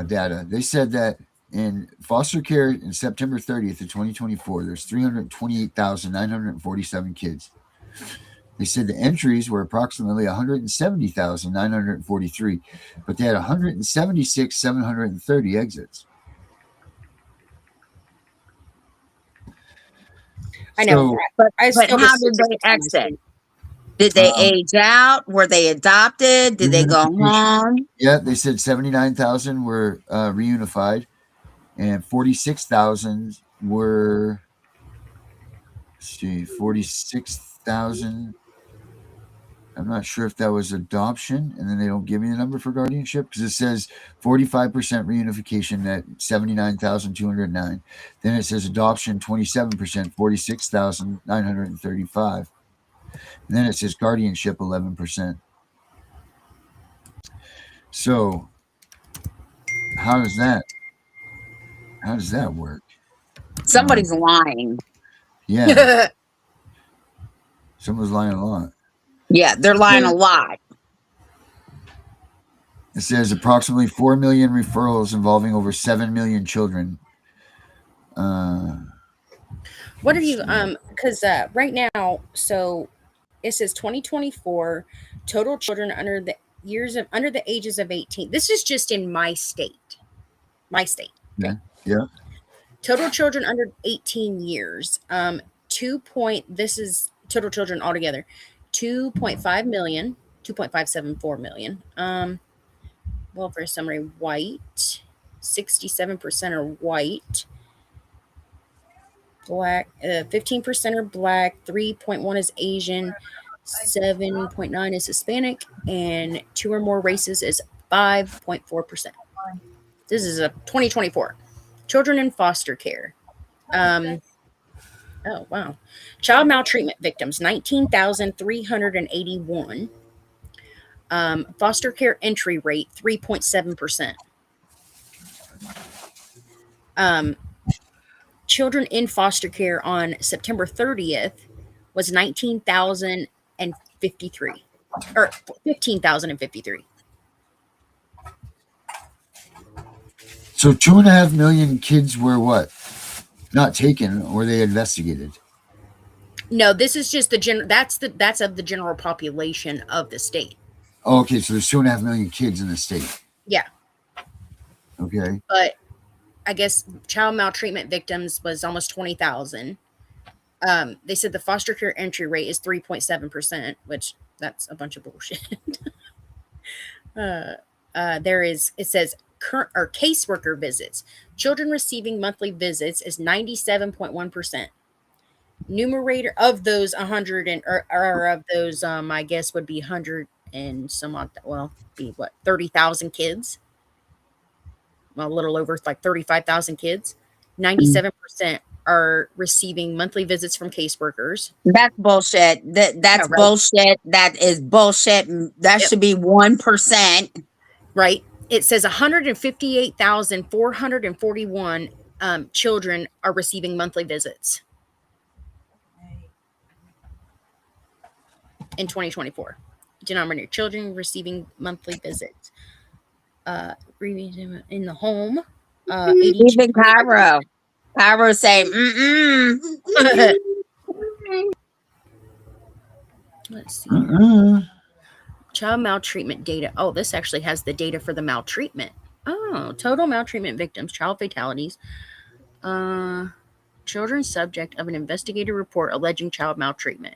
data. They said that in foster care in September 30th of 2024, there's 328,947 kids. They said the entries were approximately 170,943, but they had 176,730 exits. I know. So, But still how just did they statistics on this exit? thing. Did they age out? Were they adopted? Did they go home? yeah, they said 79,000 were reunified, and 46,000 were. Let's see, 46,000. I'm not sure if that was adoption, and then they don't give me the number for guardianship because it says 45% reunification at 79,209. Then it says adoption 27%, 46,935. And then it says guardianship 11%. So how does that work? Somebody's lying. Yeah, someone's lying a lot. Yeah, they're lying a lot. It says approximately 4 million referrals involving over 7 million children. What are you because right now, so it says 2024 total children under the ages of 18. This is just in my state. Okay? Yeah. Total children under 18 years. This is total children altogether. 2.5 million, 2.574 million. Welfare summary, white. 67% are white. Black, 15% are black, 3.1 is Asian, 7.9 is Hispanic, and 2 or more races is 5.4%. This is a 2024. Children in foster care. Oh wow. Child maltreatment victims, 19,381. Foster care entry rate, 3.7%. Children in foster care on September 30th was 19,053 or 15,053. So 2.5 million kids were what? Not taken, or they investigated. No, this is just that's of the general population of the state. Oh, okay, so there's 2.5 million kids in the state. Yeah. Okay. But I guess child maltreatment victims was almost 20,000. They said the foster care entry rate is 3.7%, which that's a bunch of bullshit. It says current or caseworker visits. Children receiving monthly visits is 97.1%. Numerator of those 100 or of those, I guess would be 100 and some odd. Well, be what 30,000 kids. Well, a little over like 35,000 kids. 97% are receiving monthly visits from caseworkers. That's bullshit. That's right. bullshit. That is bullshit. That should be 1%. Right. It says 158,441 children are receiving monthly visits in 2024. Denominator children receiving monthly visits. In the home. Even Cairo. Cairo say, Let's see. Child maltreatment data. Oh, this actually has the data for the maltreatment. Oh, total maltreatment victims, child fatalities. Children subject of an investigative report alleging child maltreatment.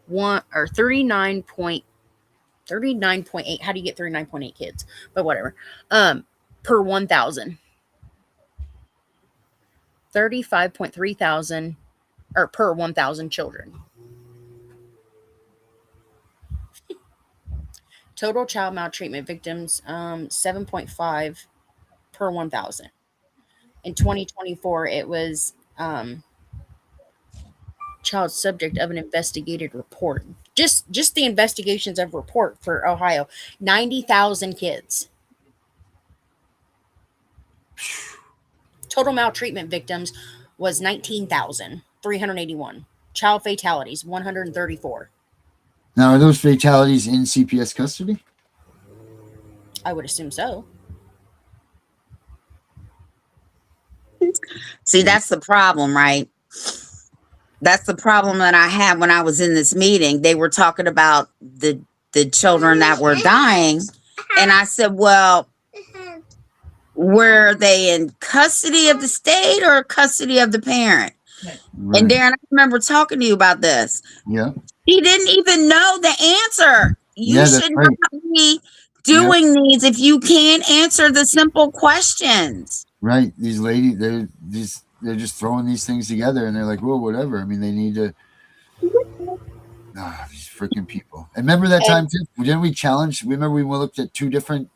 39.8. How do you get 39.8 kids? But whatever. Per 1,000. 35.3 thousand or per 1,000 children. Total child maltreatment victims, 7.5 per 1,000. In 2024, it was child subject of an investigated report. Just the investigations of report for Ohio, 90,000 kids. Total maltreatment victims was 19,381. Child fatalities, 134. Now, are those fatalities in CPS custody? I would assume so. See, that's the problem, right? That's the problem that I had when I was in this meeting. They were talking about the children that were dying, and I said, "Well, were they in custody of the state or custody of the parent?" Right. And Darren, I remember talking to you about this. Yeah. He didn't even know the answer. You Yeah, that's should right. not be doing these if you can't answer the simple questions. Right. These ladies, they're just throwing these things together, and they're like, well, whatever. I mean, they need to. These freaking people. And remember that time too? Didn't we challenge? Remember we looked at two different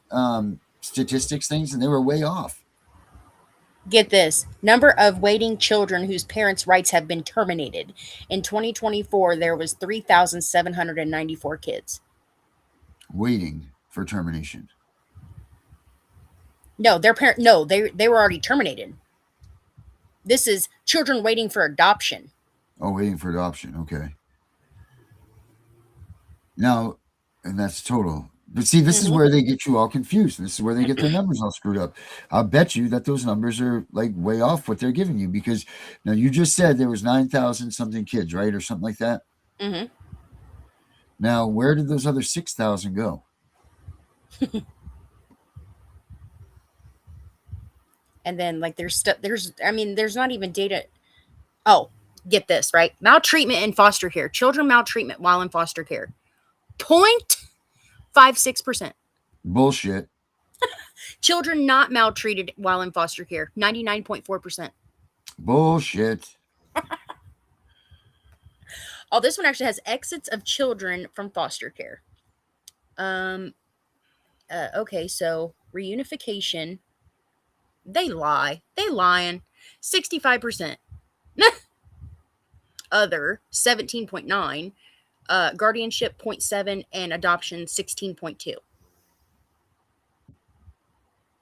statistics things, and they were way off. Get this. Number of waiting children whose parents' rights have been terminated. In 2024, there was 3,794 kids. Waiting for termination. No, their parent. No, they were already terminated. This is children waiting for adoption. Oh, waiting for adoption. Okay. Now, and that's total. But see, this is where they get you all confused. This is where they get their numbers all screwed up. I'll bet you that those numbers are like way off what they're giving you, because now you just said there was 9,000 something kids, right? Or something like that. Mm-hmm. Now, where did those other 6,000 go? And then like there's not even data. Oh, get this, right? Maltreatment in foster care. Children maltreatment while in foster care. 0.56%. Bullshit. Children not maltreated while in foster care. 99.4%. Bullshit. Oh, this one actually has exits of children from foster care. Okay, so reunification. They lie. They lying. 65%. Other 17.9. Guardianship 0.7 and adoption 16.2.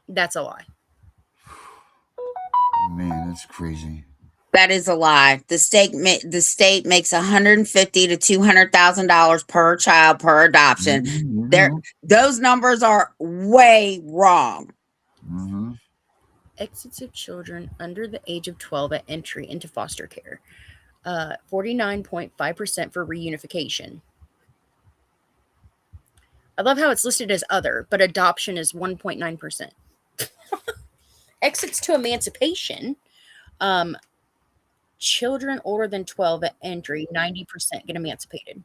That's a lie. Man, that's crazy. That is a lie. The state makes $150,000 to $200,000 per child per adoption. Mm-hmm. Those numbers are way wrong. Mm-hmm. Exits of children under the age of 12 at entry into foster care. 49.5% for reunification. I love how it's listed as other, but adoption is 1.9%. Exits to emancipation. Children older than 12 at entry, 90% get emancipated.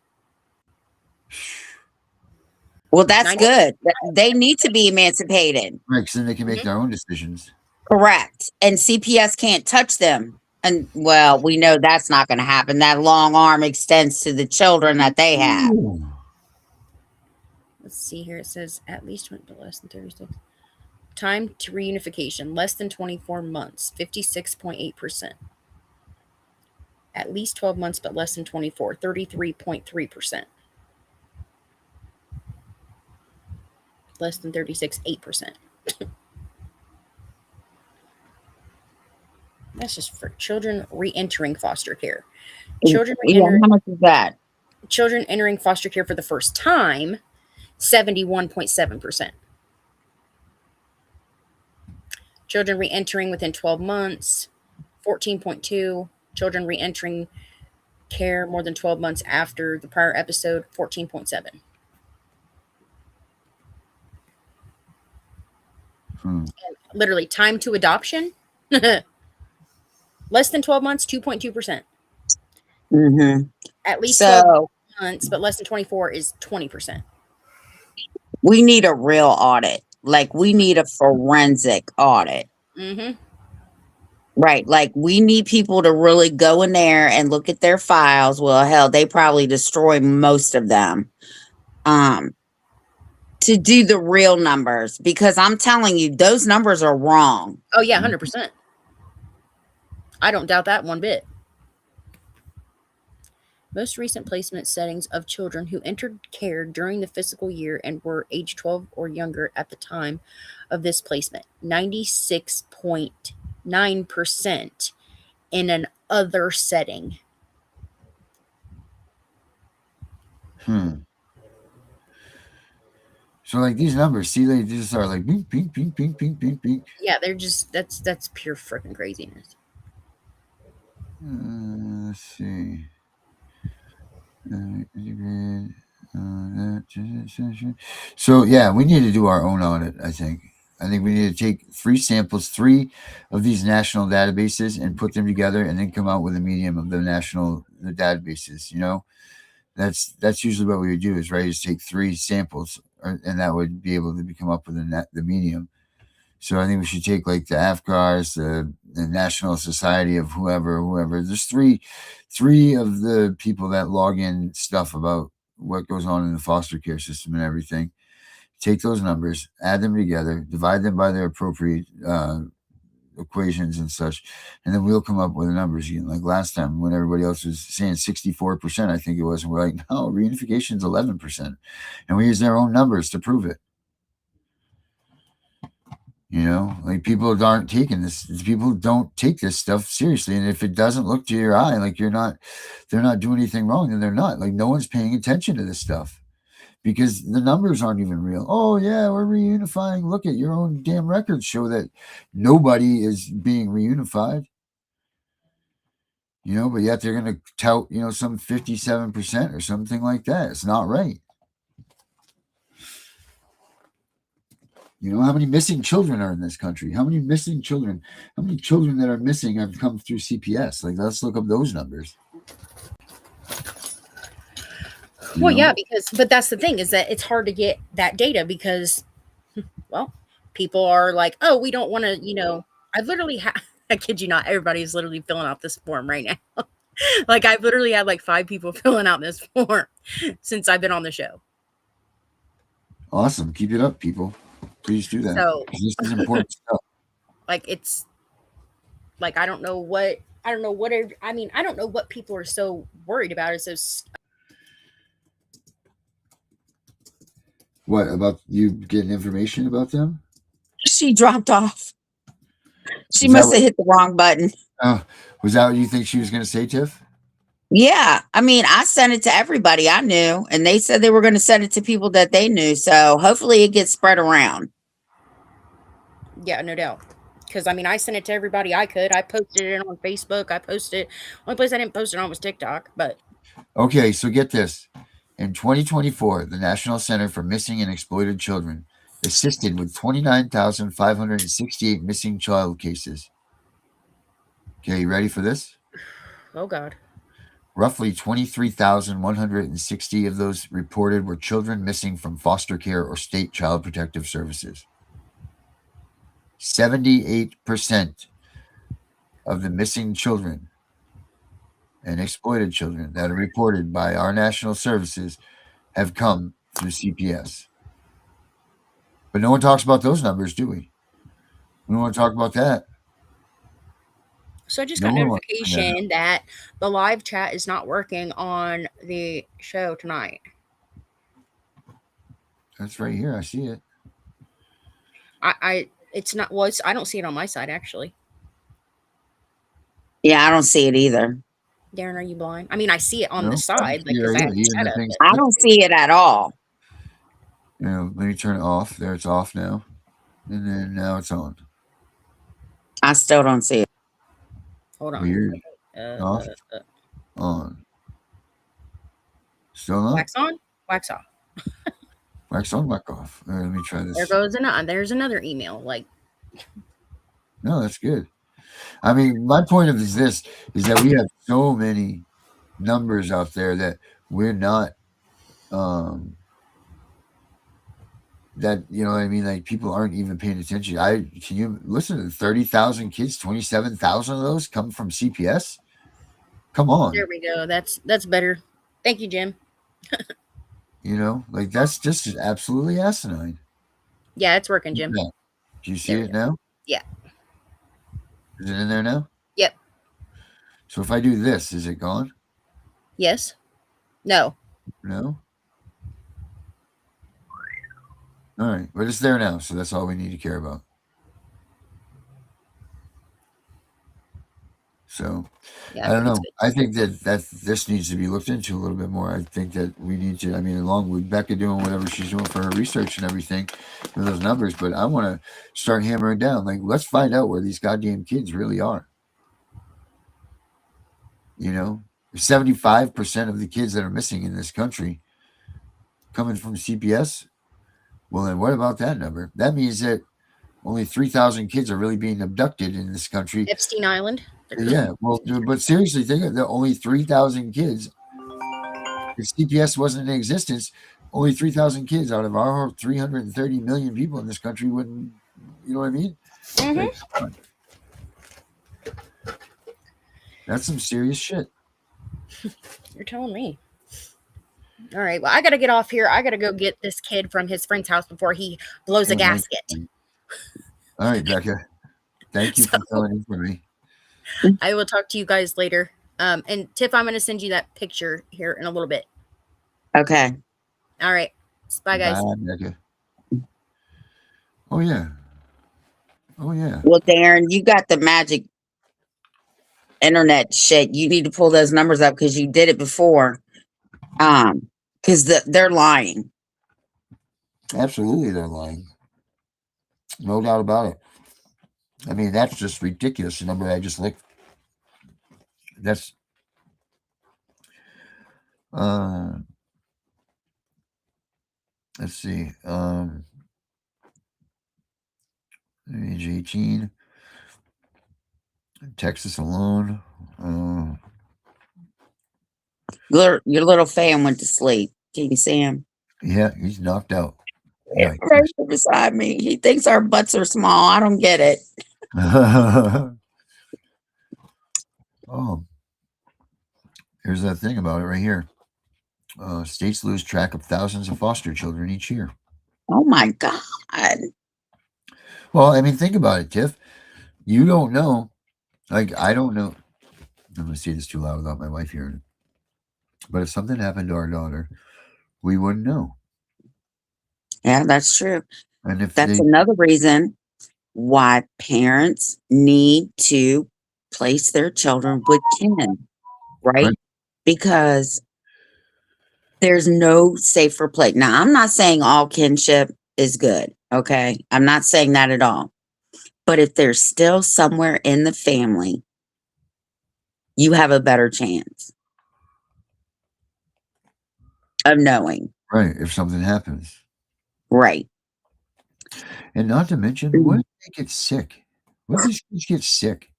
Well, that's good. They need to be emancipated. Right, because then they can make their own decisions. Correct. And CPS can't touch them. And well, we know that's not going to happen. That long arm extends to the children that they have. Ooh. Let's see here. It says at least went to less than 36. Time to reunification, less than 24 months, 56.8%. At least 12 months, but less than 24, 33.3%. Less than 36, 8%. That's just for children re-entering foster care. Children How much is that? Children entering foster care for the first time, 71.7%. Children re-entering within 12 months, 14.2. Children re-entering care more than 12 months after the prior episode, 14.7. And literally, time to adoption, less than 12 months, 2.2%. Mm-hmm. At least 12 months, but less than 24 is 20%. We need a real audit. Like, we need a forensic audit. Mm-hmm. Right. Like we need people to really go in there and look at their files. Well, hell, they probably destroy most of them. To do the real numbers, because I'm telling you, those numbers are wrong. Oh yeah, 100%. I don't doubt that one bit. Most recent placement settings of children who entered care during the fiscal year and were age 12 or younger at the time of this placement, 96.9% in an other setting. So like these numbers, see, they just are like pink, pink, pink, pink, pink, pink, pink. Yeah, they're just that's pure freaking craziness. Let's see. So yeah, we need to do our own audit. I think we need to take 3 samples, 3 of these national databases, and put them together, and then come out with a medium of the databases. You know, that's usually what we would do. Is right, is take 3 samples, and that would be able to come up with the medium. So I think we should take like the AFCARs, the National Society of whoever. There's three of the people that log in stuff about what goes on in the foster care system and everything. Take those numbers, add them together, divide them by their appropriate equations and such, and then we'll come up with the numbers again. Like last time when everybody else was saying 64%, I think it was, and we're like, no, reunification is 11%. And we use their own numbers to prove it. You know, like people aren't taking this. People don't take this stuff seriously, and if it doesn't look to your eye like they're not doing anything wrong, then they're not. Like no one's paying attention to this stuff because the numbers aren't even real. Oh yeah, we're reunifying. Look at your own damn records show that nobody is being reunified. You know, but yet they're going to tout, you know, some 57% or something like that. It's not right. You know, how many missing children are in this country? How many children that are missing have come through CPS? Like, let's look up those numbers. Well, yeah, but that's the thing, is that it's hard to get that data because, well, people are like, oh, we don't want to, you know, I've literally I kid you not, everybody's literally filling out this form right now. Like, I've literally had like 5 people filling out this form since I've been on the show. Awesome. Keep it up, people. Please do that. So, this is important stuff. Like, it's like, I don't know what people are so worried about. It's so. What about you getting information about them? She dropped off. She must have hit the wrong button. Oh, was that what you think she was going to say, Tiff? Yeah. I mean, I sent it to everybody I knew, and they said they were going to send it to people that they knew. So hopefully it gets spread around. Yeah, no doubt. Because, I mean, I sent it to everybody I could. I posted it on Facebook. Only place I didn't post it on was TikTok. But okay, so get this. In 2024, the National Center for Missing and Exploited Children assisted with 29,568 missing child cases. Okay, you ready for this? Oh, God. Roughly 23,160 of those reported were children missing from foster care or state child protective services. 78% of the missing children and exploited children that are reported by our national services have come through CPS. But no one talks about those numbers, do we? We don't want to talk about that. So I just got notification that the live chat is not working on the show tonight. That's right here. I see it. It's not. Well, I don't see it on my side, actually. Yeah, I don't see it either. Darren, are you blind? I mean, I see it on the side. Like, I don't see it at all. You know, let me turn it off. There, it's off now. And then now it's on. I still don't see it. Hold on. Weird. Off. On. Still not? Wax on? Wax off. Wax on, wax off. All right, let me try this. There's another email. Like, no, that's good. I mean, my point of is that we have so many numbers out there that we're not that, you know what I mean? Like, people aren't even paying attention. Can you listen to 30,000 kids, 27,000 of those come from CPS? Come on. There we go. That's better. Thank you, Jim. You know, like, that's just absolutely asinine. Yeah, it's working, Jim. Yeah. Do you see There we it go. now? Yeah. Is it in there now? Yep. So if I do this, is it gone? Yes. No. No? All right. But it's there now. So that's all we need to care about. So Yeah, I don't it's know. good. I think that this needs to be looked into a little bit more. I think that we need to, I mean, along with Becca doing whatever she's doing for her research and everything with those numbers, but I want to start hammering down. Like, let's find out where these goddamn kids really are. You know, 75% of the kids that are missing in this country coming from CPS. Well, then what about that number? That means that only 3,000 kids are really being abducted in this country. Epstein Island. Yeah, well, but seriously, think of that. Only 3,000 kids. If CPS wasn't in existence, only 3,000 kids out of our 330 million people in this country wouldn't. You know what I mean? Like, come on. That's some serious shit. You're telling me. All right. Well, I got to get off here. I got to go get this kid from his friend's house before he blows a gasket. All right, Becca. Thank you for filling in for me. I will talk to you guys later. And Tiff, I'm going to send you that picture here in a little bit. Okay. All right. Bye, guys. Bye, Becca. Oh, yeah. Oh, yeah. Well, Darren, you got the magic internet shit. You need to pull those numbers up because you did it before. Because they're lying. Absolutely, they're lying. No doubt about it. I mean, that's just ridiculous. The number I just licked. That's let's see. Age 18. Texas alone. Your little fan went to sleep. Can you see him? Yeah, he's knocked out. Yeah, right beside me. He thinks our butts are small. I don't get it. Oh, here's that thing about it right here. States lose track of thousands of foster children each year. Oh my God. Well, I mean, think about it, Tiff. You don't know. Like, I don't know. I'm going to say this too loud without my wife hearing it. But if something happened to our daughter, we wouldn't know. Yeah, that's true. And if that's another reason why parents need to place their children with kin, right? Because there's no safer place. Now, I'm not saying all kinship is good, okay? I'm not saying that at all. But if there's still somewhere in the family, you have a better chance of knowing. Right, if something happens. Right. And not to mention, what if they get sick? What if these kids get sick?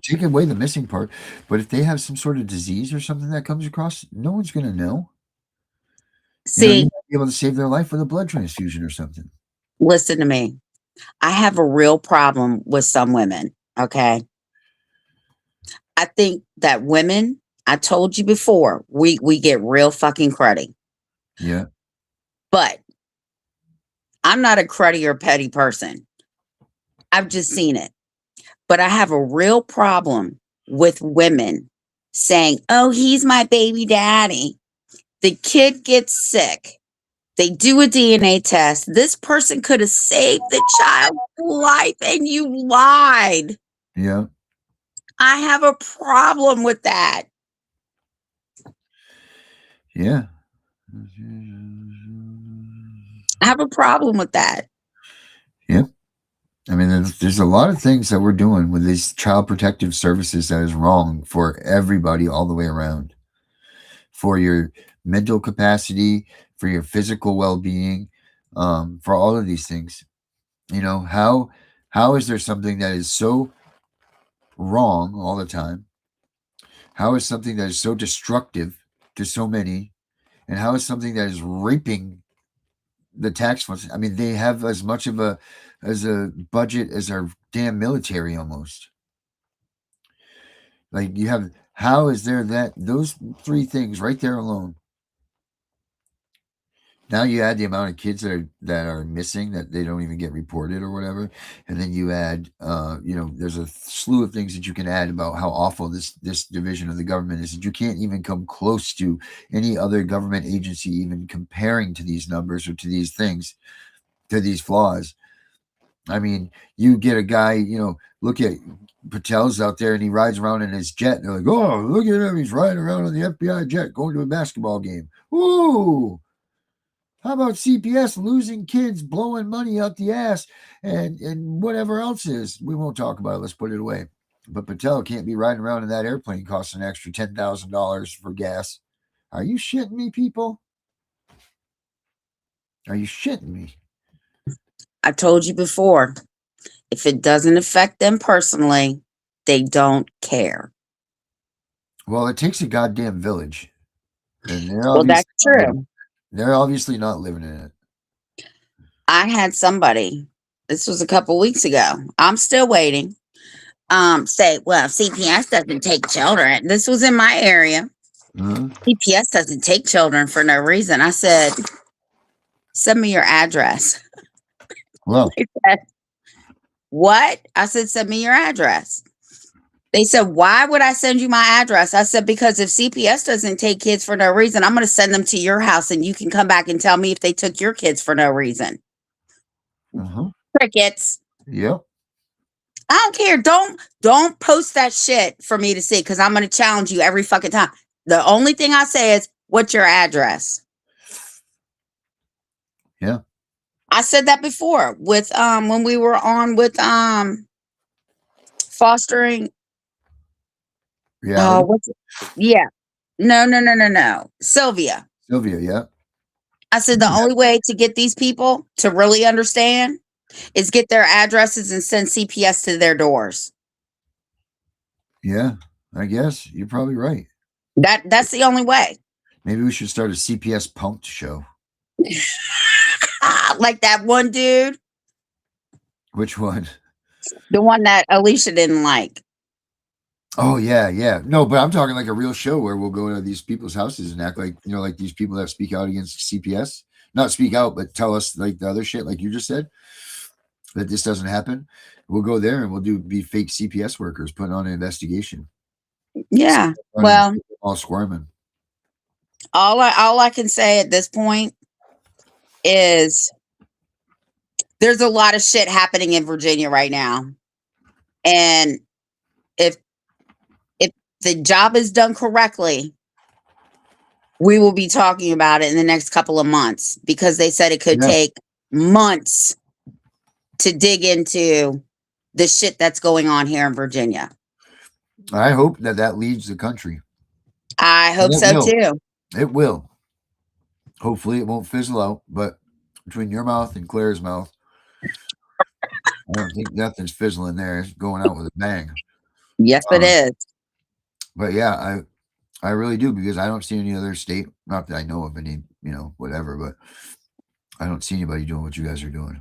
Take away the missing part, but if they have some sort of disease or something that comes across, no one's going to know. See, you might be able to save their life with a blood transfusion or something. Listen to me. I have a real problem with some women, okay? I think that women, I told you before, we get real fucking cruddy. Yeah. But I'm not a cruddy or petty person. I've just seen it. But I have a real problem with women saying, oh, he's my baby daddy. The kid gets sick. They do a DNA test. This person could have saved the child's life and you lied. Yeah. I have a problem with that. Yeah. I have a problem with that. Yep. I mean, there's a lot of things that we're doing with these child protective services that is wrong for everybody all the way around. For your mental capacity, for your physical well-being, for all of these things. You know, how is there something that is so wrong all the time? How is something that is so destructive to so many? And how is something that is raping the tax funds. I mean, they have as much of a budget as our damn military almost. Like you have, how is there that those three things right there alone? Now you add the amount of kids that are missing that they don't even get reported or whatever, and then you add, there's a slew of things that you can add about how awful this division of the government is. That you can't even come close to any other government agency even comparing to these numbers or to these things, to these flaws. I mean, you get a guy, look at Patel's out there and he rides around in his jet. And they're like, oh, look at him. He's riding around on the FBI jet going to a basketball game. Ooh. How about CPS losing kids, blowing money out the ass, and whatever else is? We won't talk about it. Let's put it away. But Patel can't be riding around in that airplane costing an extra $10,000 for gas. Are you shitting me, people? Are you shitting me? I told you before, if it doesn't affect them personally, they don't care. Well, it takes a goddamn village. And Well, that's true. They're obviously not living in it. I had somebody, this was a couple weeks ago, I'm still waiting, say, well, CPS doesn't take children. This was in my area. CPS doesn't take children for no reason. I said, send me your address. Well, said, what? I said, send me your address. They said, why would I send you my address? I said, because if CPS doesn't take kids for no reason, I'm going to send them to your house and you can come back and tell me if they took your kids for no reason. Crickets. Yep. I don't care. Don't post that shit for me to see, because I'm going to challenge you every fucking time. The only thing I say is, what's your address? Yeah. I said that before with when we were on with fostering. Yeah. What's it? Yeah. No. Sylvia, yeah. I said the only way to get these people to really understand is get their addresses and send CPS to their doors. Yeah, I guess you're probably right. That's the only way. Maybe we should start a CPS punked show. Like that one dude. Which one? The one that Alicia didn't like. Oh, yeah. No, but I'm talking like a real show where we'll go to these people's houses and act like, like these people that speak out against CPS. Not speak out, but tell us like the other shit, like you just said, that this doesn't happen. We'll go there and we'll be fake CPS workers putting on an investigation. Yeah. Well, all squirming. All I can say at this point is there's a lot of shit happening in Virginia right now. And if the job is done correctly, we will be talking about it in the next couple of months, because they said it could take months to dig into the shit that's going on here in Virginia. I hope that leads the country. I hope so too. It will. Hopefully it won't fizzle out, but between your mouth and Claire's mouth, I don't think nothing's fizzling there. It's going out with a bang. Yes, it is. But yeah, I really do, because I don't see any other state, not that I know of any, whatever, but I don't see anybody doing what you guys are doing.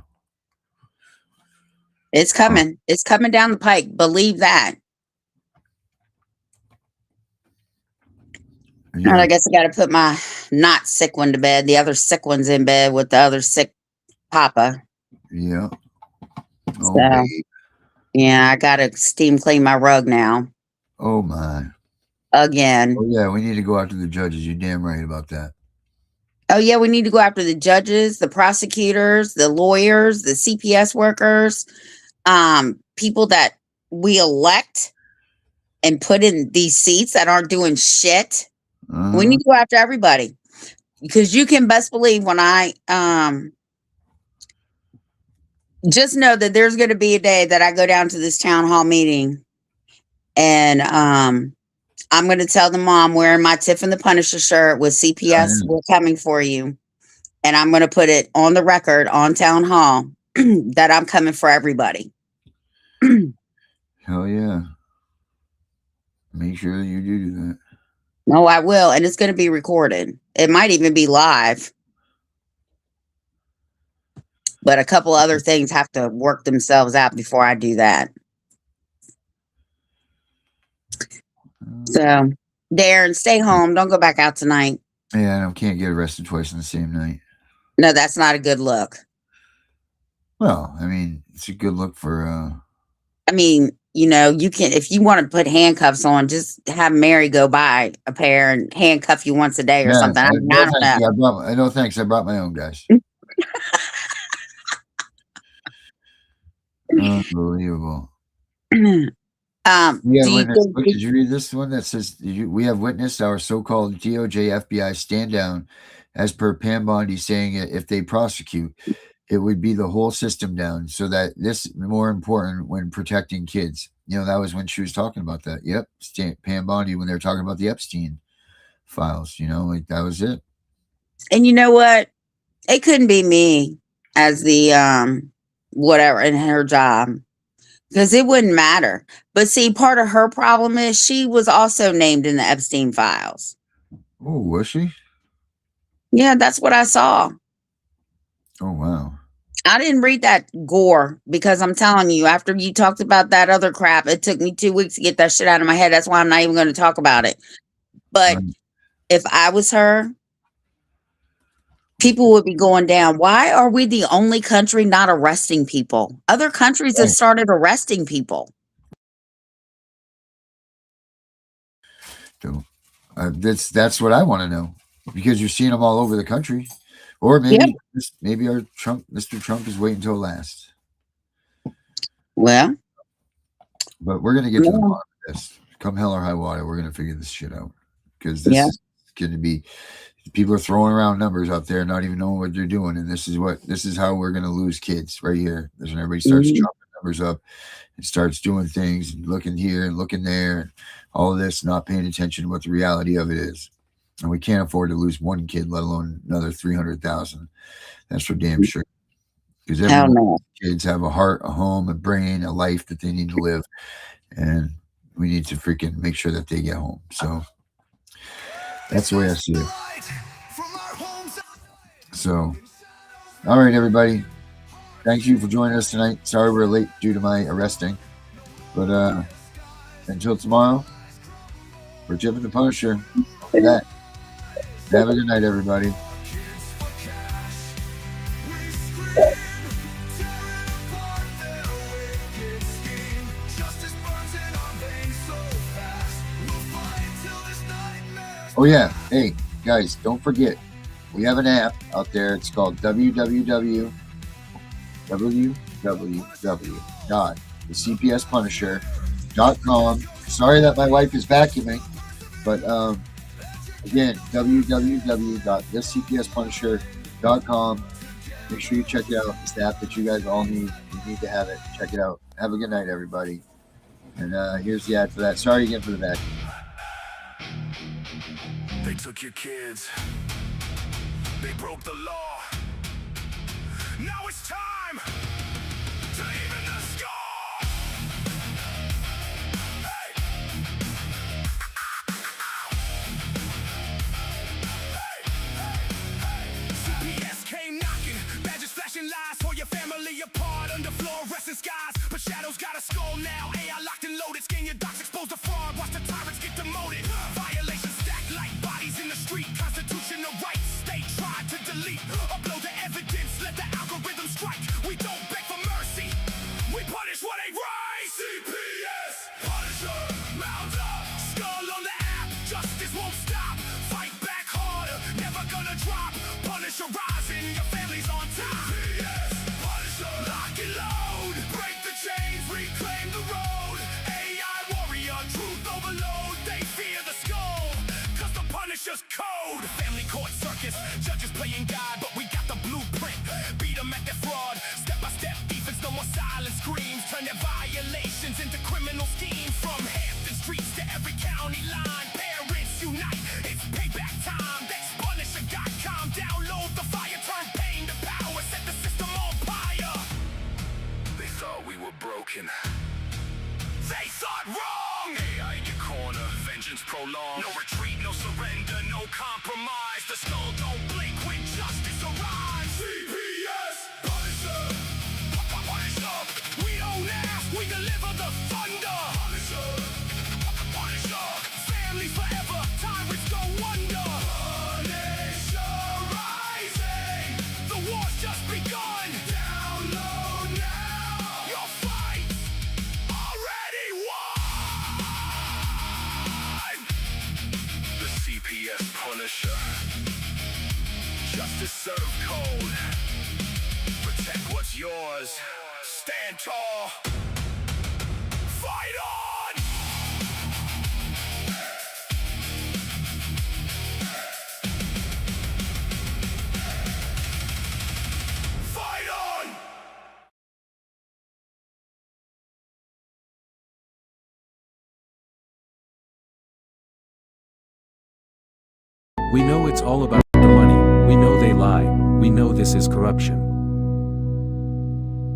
It's coming. It's coming down the pike. Believe that. Yeah. And I guess I got to put my not sick one to bed. The other sick one's in bed with the other sick papa. Yeah. Oh, so, yeah, I got to steam clean my rug now. Oh, my. Again. Oh, yeah, we need to go after the judges. You're damn right about that. Oh, yeah, we need to go after the judges, the prosecutors, the lawyers, the CPS workers, people that we elect and put in these seats that aren't doing shit. We need to go after everybody, because you can best believe when I just know that there's going to be a day that I go down to this town hall meeting and I'm going to tell them I'm wearing my Tiff and The Punisher shirt with CPS. We're coming for you. And I'm going to put it on the record on town hall that I'm coming for everybody. Hell yeah. Make sure you do that. No, I will. And it's going to be recorded. It might even be live. But a couple other things have to work themselves out before I do that. So, Darren, stay home. Don't go back out tonight. Yeah, I can't get arrested twice in the same night. No, that's not a good look. Well, I mean, it's a good look for. I mean, you know, you can, if you want to put handcuffs on, just have Mary go buy a pair and handcuff you once a day or something. I mean, I don't know. No thanks. I brought my own, guys. Unbelievable. Did you read this one that says we have witnessed our so-called DOJ FBI stand down as per Pam Bondi saying if they prosecute, it would be the whole system down. So that this is more important when protecting kids. You know, that was when she was talking about that. Yep. Pam Bondi, when they were talking about the Epstein files, you know, like that was it. And you know what? It couldn't be me as the whatever in her job, because it wouldn't matter. But see, part of her problem is she was also named in the Epstein files. Oh, was she? Yeah, that's what I saw. Oh, wow. I didn't read that gore because I'm telling you, after you talked about that other crap, it took me 2 weeks to get that shit out of my head. That's why I'm not even going to talk about it. But if I was her, people would be going down. Why are we the only country not arresting people? Other countries have started arresting people. That's what I want to know, because you're seeing them all over the country. Or maybe our Mr. Trump is waiting until last. Well, but we're gonna get to the bottom of this. Come hell or high water, we're gonna figure this shit out, because this is going to be. People are throwing around numbers out there, not even knowing what they're doing, and this is how we're going to lose kids right here. When everybody starts chopping numbers up and starts doing things and looking here and looking there, and all of this, not paying attention to what the reality of it is. And we can't afford to lose one kid, let alone another 300,000. That's for damn sure. Because kids have a heart, a home, a brain, a life that they need to live. And we need to freaking make sure that they get home. So that's the way I see it. So, all right, everybody. Thank you for joining us tonight. Sorry we're late due to my arresting. But until tomorrow, for Tiff and The Punisher, have a good night, everybody. Oh, yeah. Hey, guys, don't forget, we have an app out there. It's called www.thecpspunisher.com. Sorry that my wife is vacuuming, but again, www.thecpspunisher.com. Make sure you check it out. It's the app that you guys all need. You need to have it. Check it out. Have a good night, everybody. And here's the ad for that. Sorry again for the vacuum. They took your kids. They broke the law. Now it's time to even the score. Hey. CPS came knocking, badges flashing lies for your family apart under fluorescent skies. But shadows got a skull now. AI locked and loaded. Scan your docs, expose the fraud. Watch the tyrants get demoted. Violations stacked like bodies in the street. Constitutional rights they tried to delete. Upload the evidence, let the algorithm strike. We don't beg for mercy. We punish what ain't right. CPS, Punisher, mount up. Skull on the app, justice won't stop. Fight back harder, never gonna drop. Punisher rising, your family's on top. CPS, Punisher, lock and load. Break the chains, reclaim the road. AI warrior, truth overload. They fear the skull, cause the Punisher's code. Family court circus, judges playing God, but we got the blueprint. Beat them at their fraud, step by step defense, no more silent screams. Turn their violations into criminal schemes. From Hampton streets to every county line, parents unite, it's payback time. That's Punisher.com, download the fire, turn pain to power, set the system on fire. They thought we were broken. They thought wrong! AI in your corner, vengeance prolonged. No retreat, no surrender, no compromise. The skull don't blink when justice arrives. CPS, Punisher. Justice served cold. Protect what's yours. Stand tall. Fight on! Fight on! We know it's all about the money, we know they lie, we know this is corruption.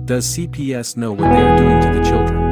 Does CPS know what they are doing to the children?